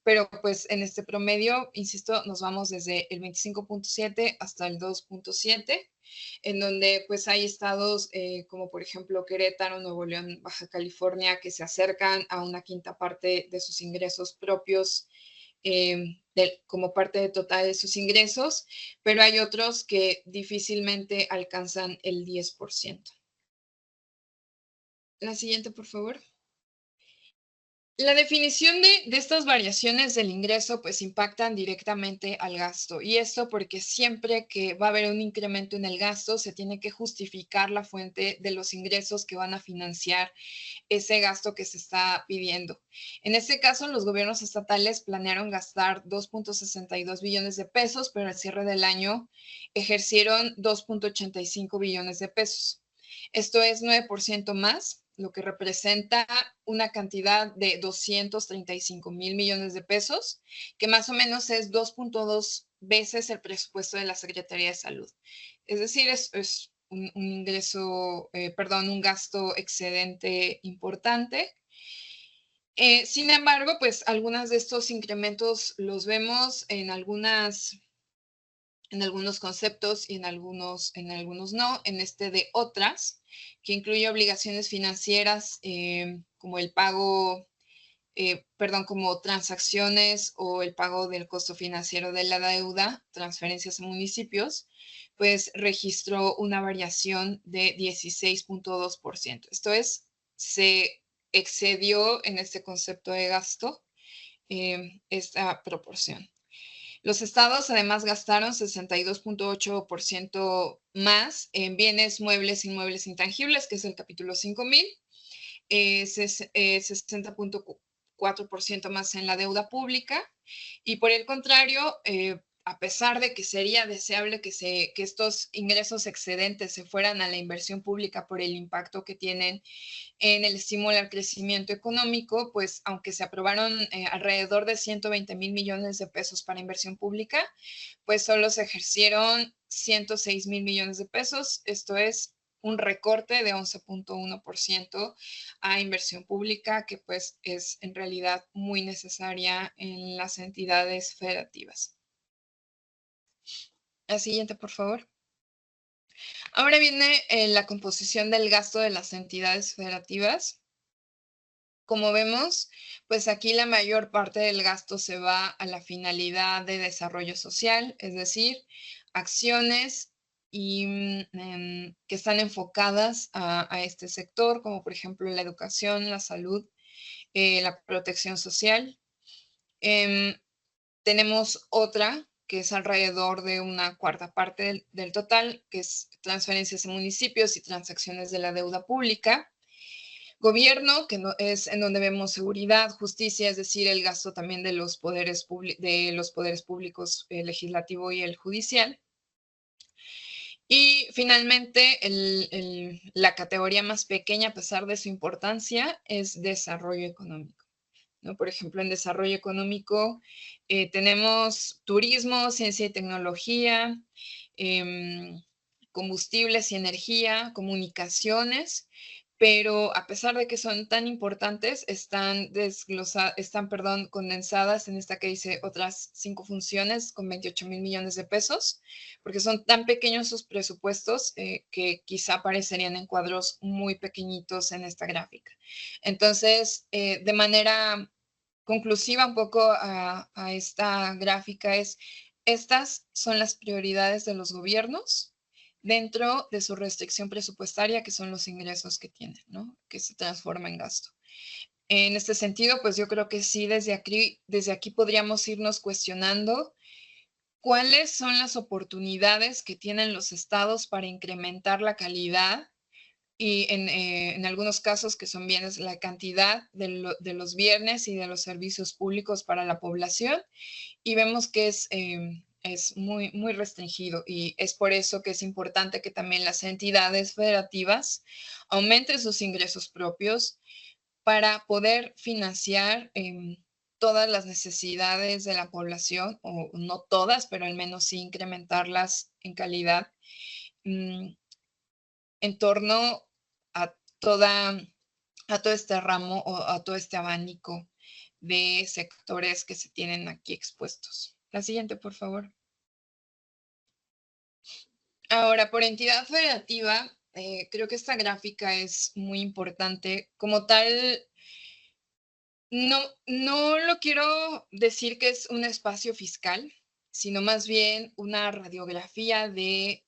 pero pues en este promedio, insisto, nos vamos desde el 25.7 hasta el 2.7, en donde pues hay estados como por ejemplo Querétaro, Nuevo León, Baja California, que se acercan a una quinta parte de sus ingresos propios como parte de total de sus ingresos, pero hay otros que difícilmente alcanzan el 10%. La siguiente, por favor. La definición de estas variaciones del ingreso pues impactan directamente al gasto, y esto porque siempre que va a haber un incremento en el gasto se tiene que justificar la fuente de los ingresos que van a financiar ese gasto que se está pidiendo. En este caso, los gobiernos estatales planearon gastar 2.62 billones de pesos, pero al cierre del año ejercieron 2.85 billones de pesos. Esto es 9% más, lo que representa una cantidad de 235 mil millones de pesos, que más o menos es 2.2 veces el presupuesto de la Secretaría de Salud. Es decir, es un ingreso, un gasto excedente importante. Sin embargo, pues algunos de estos incrementos los vemos en algunos conceptos y en algunos no. En este de otras, que incluye obligaciones financieras como el pago, como transacciones o el pago del costo financiero de la deuda, transferencias a municipios, pues registró una variación de 16.2%. Esto es, se excedió en este concepto de gasto esta proporción. Los estados además gastaron 62.8% más en bienes muebles, inmuebles, intangibles, que es el capítulo 5,000, 60.4% más en la deuda pública, y por el contrario, a pesar de que sería deseable que estos ingresos excedentes se fueran a la inversión pública por el impacto que tienen en el estímulo al crecimiento económico, pues aunque se aprobaron alrededor de 120 mil millones de pesos para inversión pública, pues solo se ejercieron 106 mil millones de pesos. Esto es un recorte de 11.1% a inversión pública, que pues es en realidad muy necesaria en las entidades federativas. La siguiente, por favor. Ahora viene la composición del gasto de las entidades federativas. Como vemos, pues aquí la mayor parte del gasto se va a la finalidad de desarrollo social, es decir, acciones que están enfocadas a este sector, como por ejemplo la educación, la salud, la protección social. Tenemos otra que es alrededor de una cuarta parte del total, que es transferencias a municipios y transacciones de la deuda pública. Gobierno, que no, es en donde vemos seguridad, justicia, es decir, el gasto también de los poderes públicos, el legislativo y el judicial. Y finalmente, la categoría más pequeña, a pesar de su importancia, es desarrollo económico, ¿no? Por ejemplo, en desarrollo económico tenemos turismo, ciencia y tecnología, combustibles y energía, comunicaciones, pero a pesar de que son tan importantes, están condensadas en esta que dice otras 5 funciones con 28,000 millones de pesos, porque son tan pequeños sus presupuestos que quizá aparecerían en cuadros muy pequeñitos en esta gráfica. Entonces, de manera conclusiva un poco a esta gráfica estas son las prioridades de los gobiernos dentro de su restricción presupuestaria, que son los ingresos que tienen, ¿no? Que se transforma en gasto. En este sentido, pues yo creo que sí, desde aquí podríamos irnos cuestionando cuáles son las oportunidades que tienen los estados para incrementar la calidad y en algunos casos que son bienes, la cantidad de los bienes y de los servicios públicos para la población, y vemos que es muy, muy restringido, y es por eso que es importante que también las entidades federativas aumenten sus ingresos propios para poder financiar todas las necesidades de la población, o no todas, pero al menos sí incrementarlas en calidad en torno a todo este ramo o a todo este abanico de sectores que se tienen aquí expuestos. La siguiente, por favor. Ahora, por entidad federativa, creo que esta gráfica es muy importante. Como tal, no lo quiero decir que es un espacio fiscal, sino más bien una radiografía de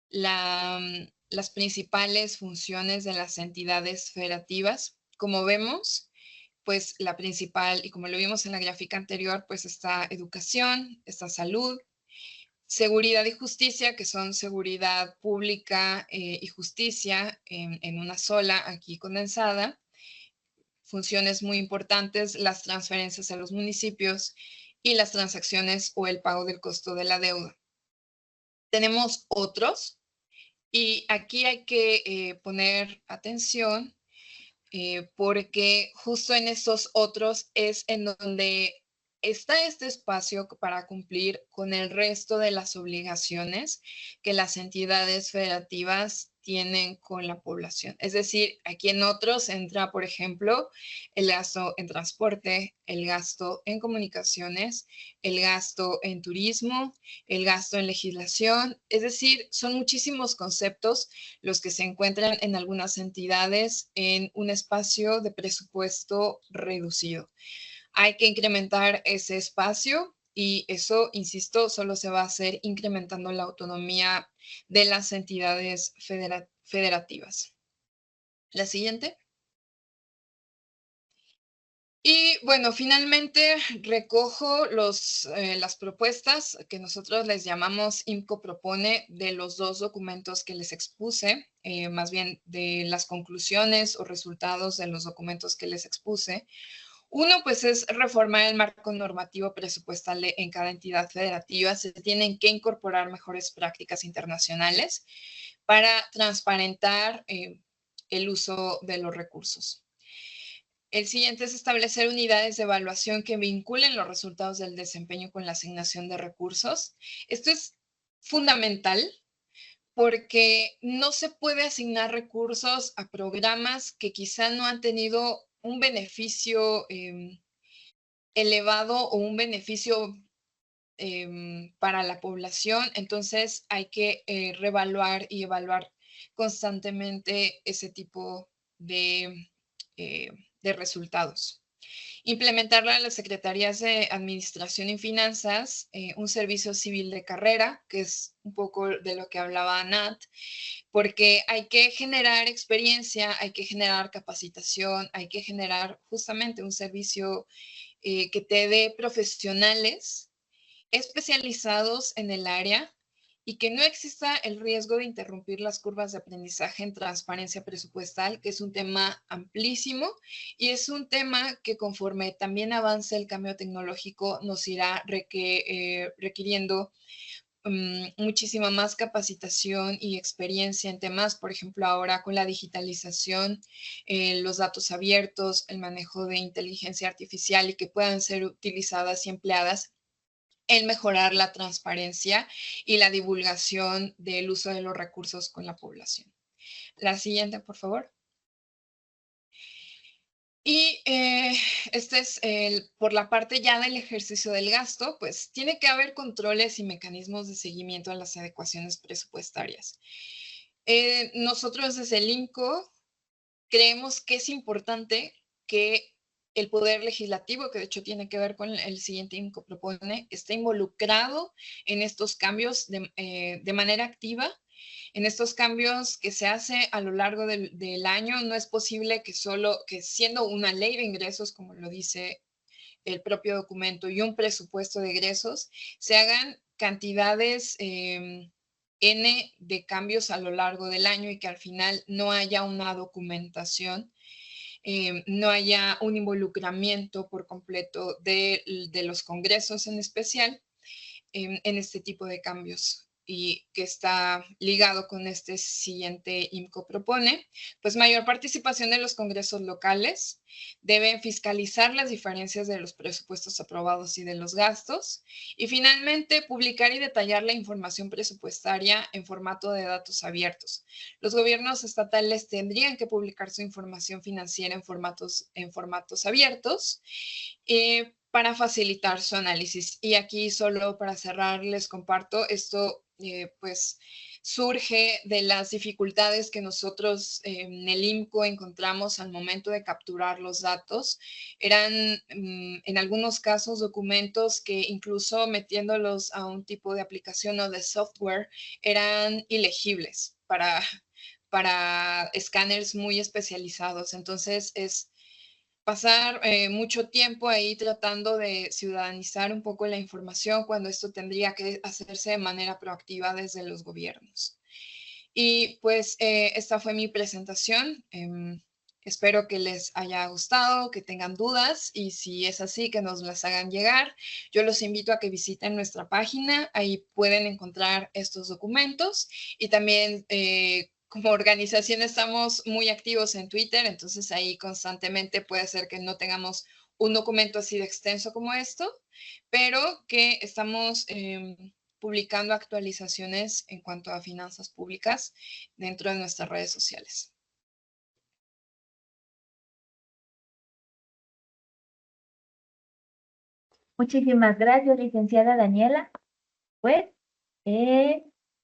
las principales funciones de las entidades federativas. Como vemos, pues la principal, y como lo vimos en la gráfica anterior, pues está educación, está salud, seguridad y justicia, que son seguridad pública y justicia en una sola, aquí condensada. Funciones muy importantes, las transferencias a los municipios y las transacciones o el pago del costo de la deuda. Tenemos otros, y aquí hay que poner atención porque justo en estos otros es en donde está este espacio para cumplir con el resto de las obligaciones que las entidades federativas tienen con la población. Es decir, aquí en otros entra, por ejemplo, el gasto en transporte, el gasto en comunicaciones, el gasto en turismo, el gasto en legislación. Es decir, son muchísimos conceptos los que se encuentran en algunas entidades en un espacio de presupuesto reducido. Hay que incrementar ese espacio, y eso, insisto, solo se va a hacer incrementando la autonomía de las entidades federativas. La siguiente. Y bueno, finalmente recojo las propuestas que nosotros les llamamos IMCO propone de los 2 documentos que les expuse, más bien de las conclusiones o resultados de los documentos que les expuse. Uno, pues, es reformar el marco normativo presupuestal en cada entidad federativa. Se tienen que incorporar mejores prácticas internacionales para transparentar el uso de los recursos. El siguiente es establecer unidades de evaluación que vinculen los resultados del desempeño con la asignación de recursos. Esto es fundamental porque no se puede asignar recursos a programas que quizá no han tenido un beneficio elevado o un beneficio para la población. Entonces hay que reevaluar y evaluar constantemente ese tipo de resultados. Implementarla en las secretarías de Administración y Finanzas, un servicio civil de carrera, que es un poco de lo que hablaba Nat, porque hay que generar experiencia, hay que generar capacitación, hay que generar justamente un servicio que te dé profesionales especializados en el área y que no exista el riesgo de interrumpir las curvas de aprendizaje en transparencia presupuestal, que es un tema amplísimo y es un tema que conforme también avance el cambio tecnológico nos irá requiriendo muchísima más capacitación y experiencia en temas, por ejemplo, ahora con la digitalización, los datos abiertos, el manejo de inteligencia artificial y que puedan ser utilizadas y empleadas en mejorar la transparencia y la divulgación del uso de los recursos con la población. La siguiente, por favor. Y este es por la parte ya del ejercicio del gasto, pues tiene que haber controles y mecanismos de seguimiento a las adecuaciones presupuestarias. Nosotros desde el INCO creemos que es importante que el Poder Legislativo, que de hecho tiene que ver con el siguiente INCO propone, esté involucrado en estos cambios de manera activa. En estos cambios que se hace a lo largo del año, no es posible que siendo una ley de ingresos, como lo dice el propio documento, y un presupuesto de egresos, se hagan cantidades N de cambios a lo largo del año y que al final no haya una documentación, no haya un involucramiento por completo de los congresos en especial en este tipo de cambios, y que está ligado con este siguiente IMCO propone, pues mayor participación de los congresos locales, deben fiscalizar las diferencias de los presupuestos aprobados y de los gastos, y finalmente publicar y detallar la información presupuestaria en formato de datos abiertos. Los gobiernos estatales tendrían que publicar su información financiera en formatos abiertos, para facilitar su análisis. Y aquí solo para cerrar les comparto esto, pues surge de las dificultades que nosotros en el INCO encontramos al momento de capturar los datos. Eran en algunos casos documentos que incluso metiéndolos a un tipo de aplicación o de software eran ilegibles para escáneres muy especializados. Entonces es pasar mucho tiempo ahí tratando de ciudadanizar un poco la información cuando esto tendría que hacerse de manera proactiva desde los gobiernos. Y pues esta fue mi presentación. Espero que les haya gustado, que tengan dudas y si es así, que nos las hagan llegar. Yo los invito a que visiten nuestra página, ahí pueden encontrar estos documentos y también como organización estamos muy activos en Twitter, entonces ahí constantemente puede ser que no tengamos un documento así de extenso como esto, pero que estamos publicando actualizaciones en cuanto a finanzas públicas dentro de nuestras redes sociales. Muchísimas gracias, licenciada Daniela. Pues,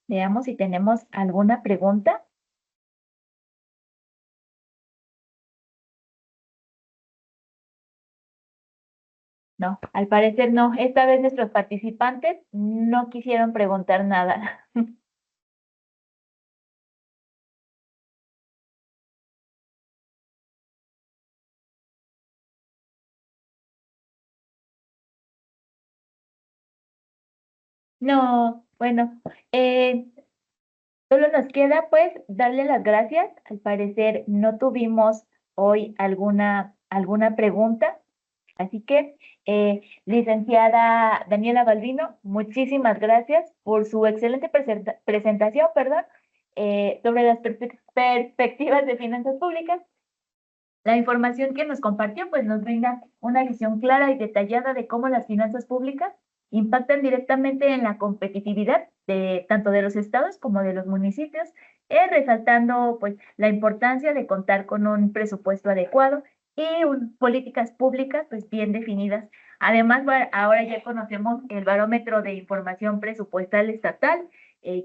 veamos si tenemos alguna pregunta. No, al parecer no. Esta vez nuestros participantes no quisieron preguntar nada. No, bueno, solo nos queda pues darle las gracias. Al parecer no tuvimos hoy alguna pregunta. Así que, licenciada Daniela Balbino, muchísimas gracias por su excelente presentación, perdón, sobre las perspectivas de finanzas públicas. La información que nos compartió pues nos brinda una visión clara y detallada de cómo las finanzas públicas impactan directamente en la competitividad de tanto de los estados como de los municipios, resaltando pues la importancia de contar con un presupuesto adecuado y políticas públicas pues bien definidas. Además, ahora ya conocemos el barómetro de información presupuestal estatal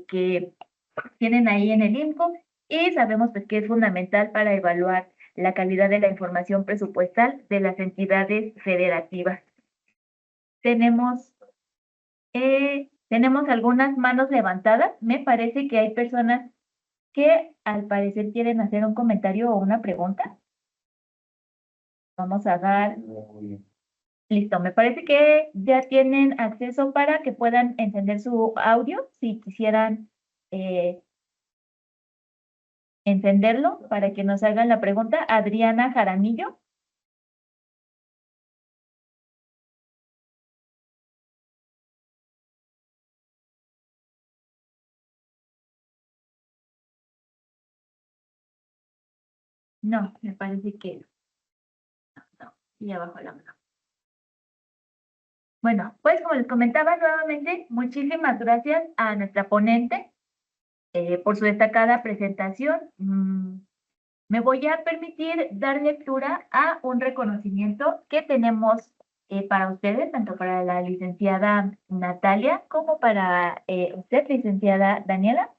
que tienen ahí en el INCO y sabemos pues que es fundamental para evaluar la calidad de la información presupuestal de las entidades federativas. Tenemos algunas manos levantadas. Me parece que hay personas que al parecer quieren hacer un comentario o una pregunta. Vamos a dar. Listo, me parece que ya tienen acceso para que puedan encender su audio si quisieran encenderlo para que nos hagan la pregunta. Adriana Jaramillo. No, me parece que no, y abajo la mano. Bueno, pues como les comentaba nuevamente, muchísimas gracias a nuestra ponente por su destacada presentación. Me voy a permitir dar lectura a un reconocimiento que tenemos para ustedes, tanto para la licenciada Natalia como para usted, licenciada Daniela.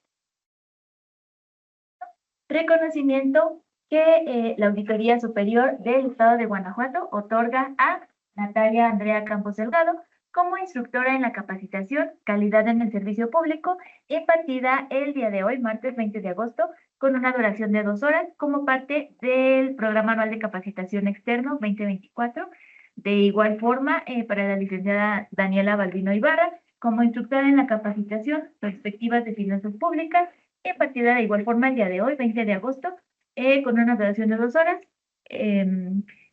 Reconocimiento que la Auditoría Superior del Estado de Guanajuato otorga a Natalia Andrea Campos Delgado como instructora en la capacitación Calidad en el Servicio Público, impartida el día de hoy, martes 20 de agosto, con una duración de 2 horas, como parte del Programa Anual de Capacitación Externo 2024. De igual forma, para la licenciada Daniela Balbino Ibarra, como instructora en la capacitación Perspectivas de Finanzas Públicas, impartida de igual forma el día de hoy, 20 de agosto, con una duración de 2 horas.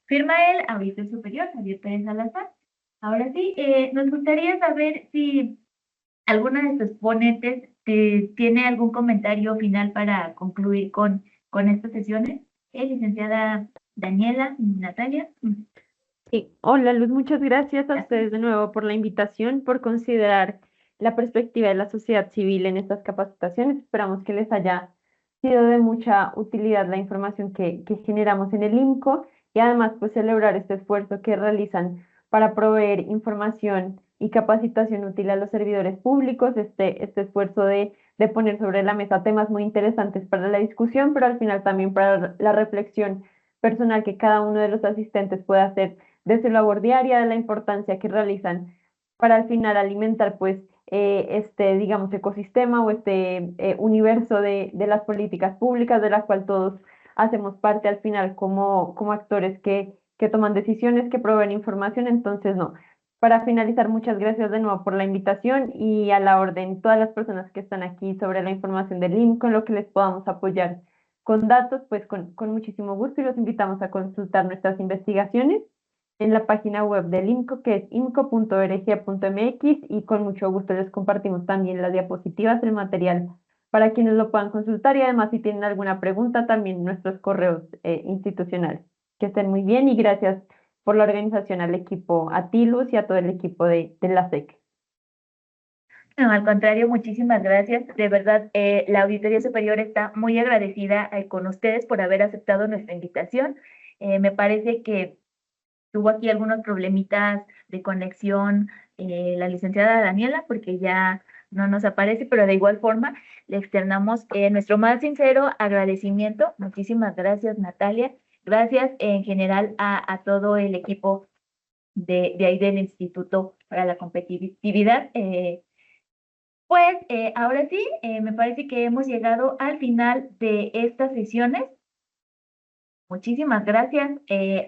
Firma el auditor superior, Javier Pérez Salazar. Ahora sí, nos gustaría saber si alguna de sus ponentes tiene algún comentario final para concluir con estas sesiones. Licenciada Daniela, Natalia. Sí. Hola Luz, muchas gracias a ustedes de nuevo por la invitación, por considerar la perspectiva de la sociedad civil en estas capacitaciones. Esperamos que les haya sido de mucha utilidad la información que generamos en el IMCO y además pues celebrar este esfuerzo que realizan para proveer información y capacitación útil a los servidores públicos, este esfuerzo de poner sobre la mesa temas muy interesantes para la discusión, pero al final también para la reflexión personal que cada uno de los asistentes pueda hacer de su labor diaria, de la importancia que realizan para al final alimentar pues digamos, ecosistema o universo de las políticas públicas de las cuales todos hacemos parte al final como actores que toman decisiones, que proveen información. Entonces, no. Para finalizar, muchas gracias de nuevo por la invitación y a la orden todas las personas que están aquí sobre la información del IMCO, en lo que les podamos apoyar con datos, pues con muchísimo gusto, y los invitamos a consultar nuestras investigaciones en la página web del IMCO, que es imco.org.mx, y con mucho gusto les compartimos también las diapositivas, el material para quienes lo puedan consultar, y además si tienen alguna pregunta también nuestros correos institucionales. Que estén muy bien y gracias por la organización al equipo, a ti Luz y a todo el equipo de la SEC. No, al contrario, muchísimas gracias. De verdad, la Auditoría Superior está muy agradecida con ustedes por haber aceptado nuestra invitación. Me parece que tuvo aquí algunos problemitas de conexión la licenciada Daniela, porque ya no nos aparece, pero de igual forma le externamos nuestro más sincero agradecimiento. Muchísimas gracias, Natalia. Gracias en general a todo el equipo de ahí del Instituto para la Competitividad. Pues ahora sí, me parece que hemos llegado al final de estas sesiones. Muchísimas gracias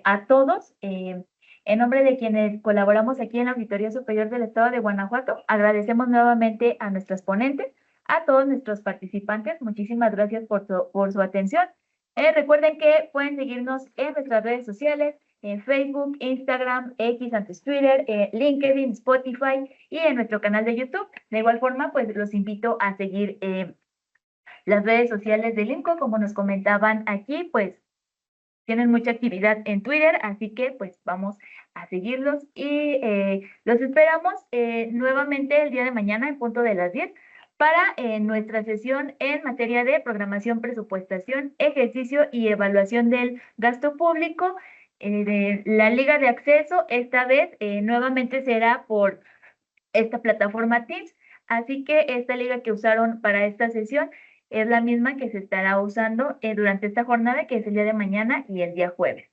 a todos. En nombre de quienes colaboramos aquí en la Auditoría Superior del Estado de Guanajuato, agradecemos nuevamente a nuestros ponentes, a todos nuestros participantes. Muchísimas gracias por su atención. Recuerden que pueden seguirnos en nuestras redes sociales, en Facebook, Instagram, X, antes Twitter, LinkedIn, Spotify y en nuestro canal de YouTube. De igual forma, pues los invito a seguir las redes sociales del IMCO, como nos comentaban aquí, pues tienen mucha actividad en Twitter, así que pues vamos a seguirlos y los esperamos nuevamente el día de mañana en punto de las 10 para nuestra sesión en materia de programación, presupuestación, ejercicio y evaluación del gasto público de la Liga de Acceso. Esta vez nuevamente será por esta plataforma Teams, así que esta liga que usaron para esta sesión es la misma que se estará usando durante esta jornada, que es el día de mañana y el día jueves.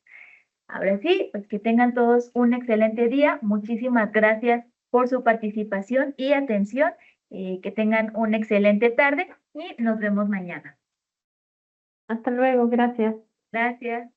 Ahora sí, pues que tengan todos un excelente día. Muchísimas gracias por su participación y atención. Que tengan una excelente tarde y nos vemos mañana. Hasta luego, gracias. Gracias.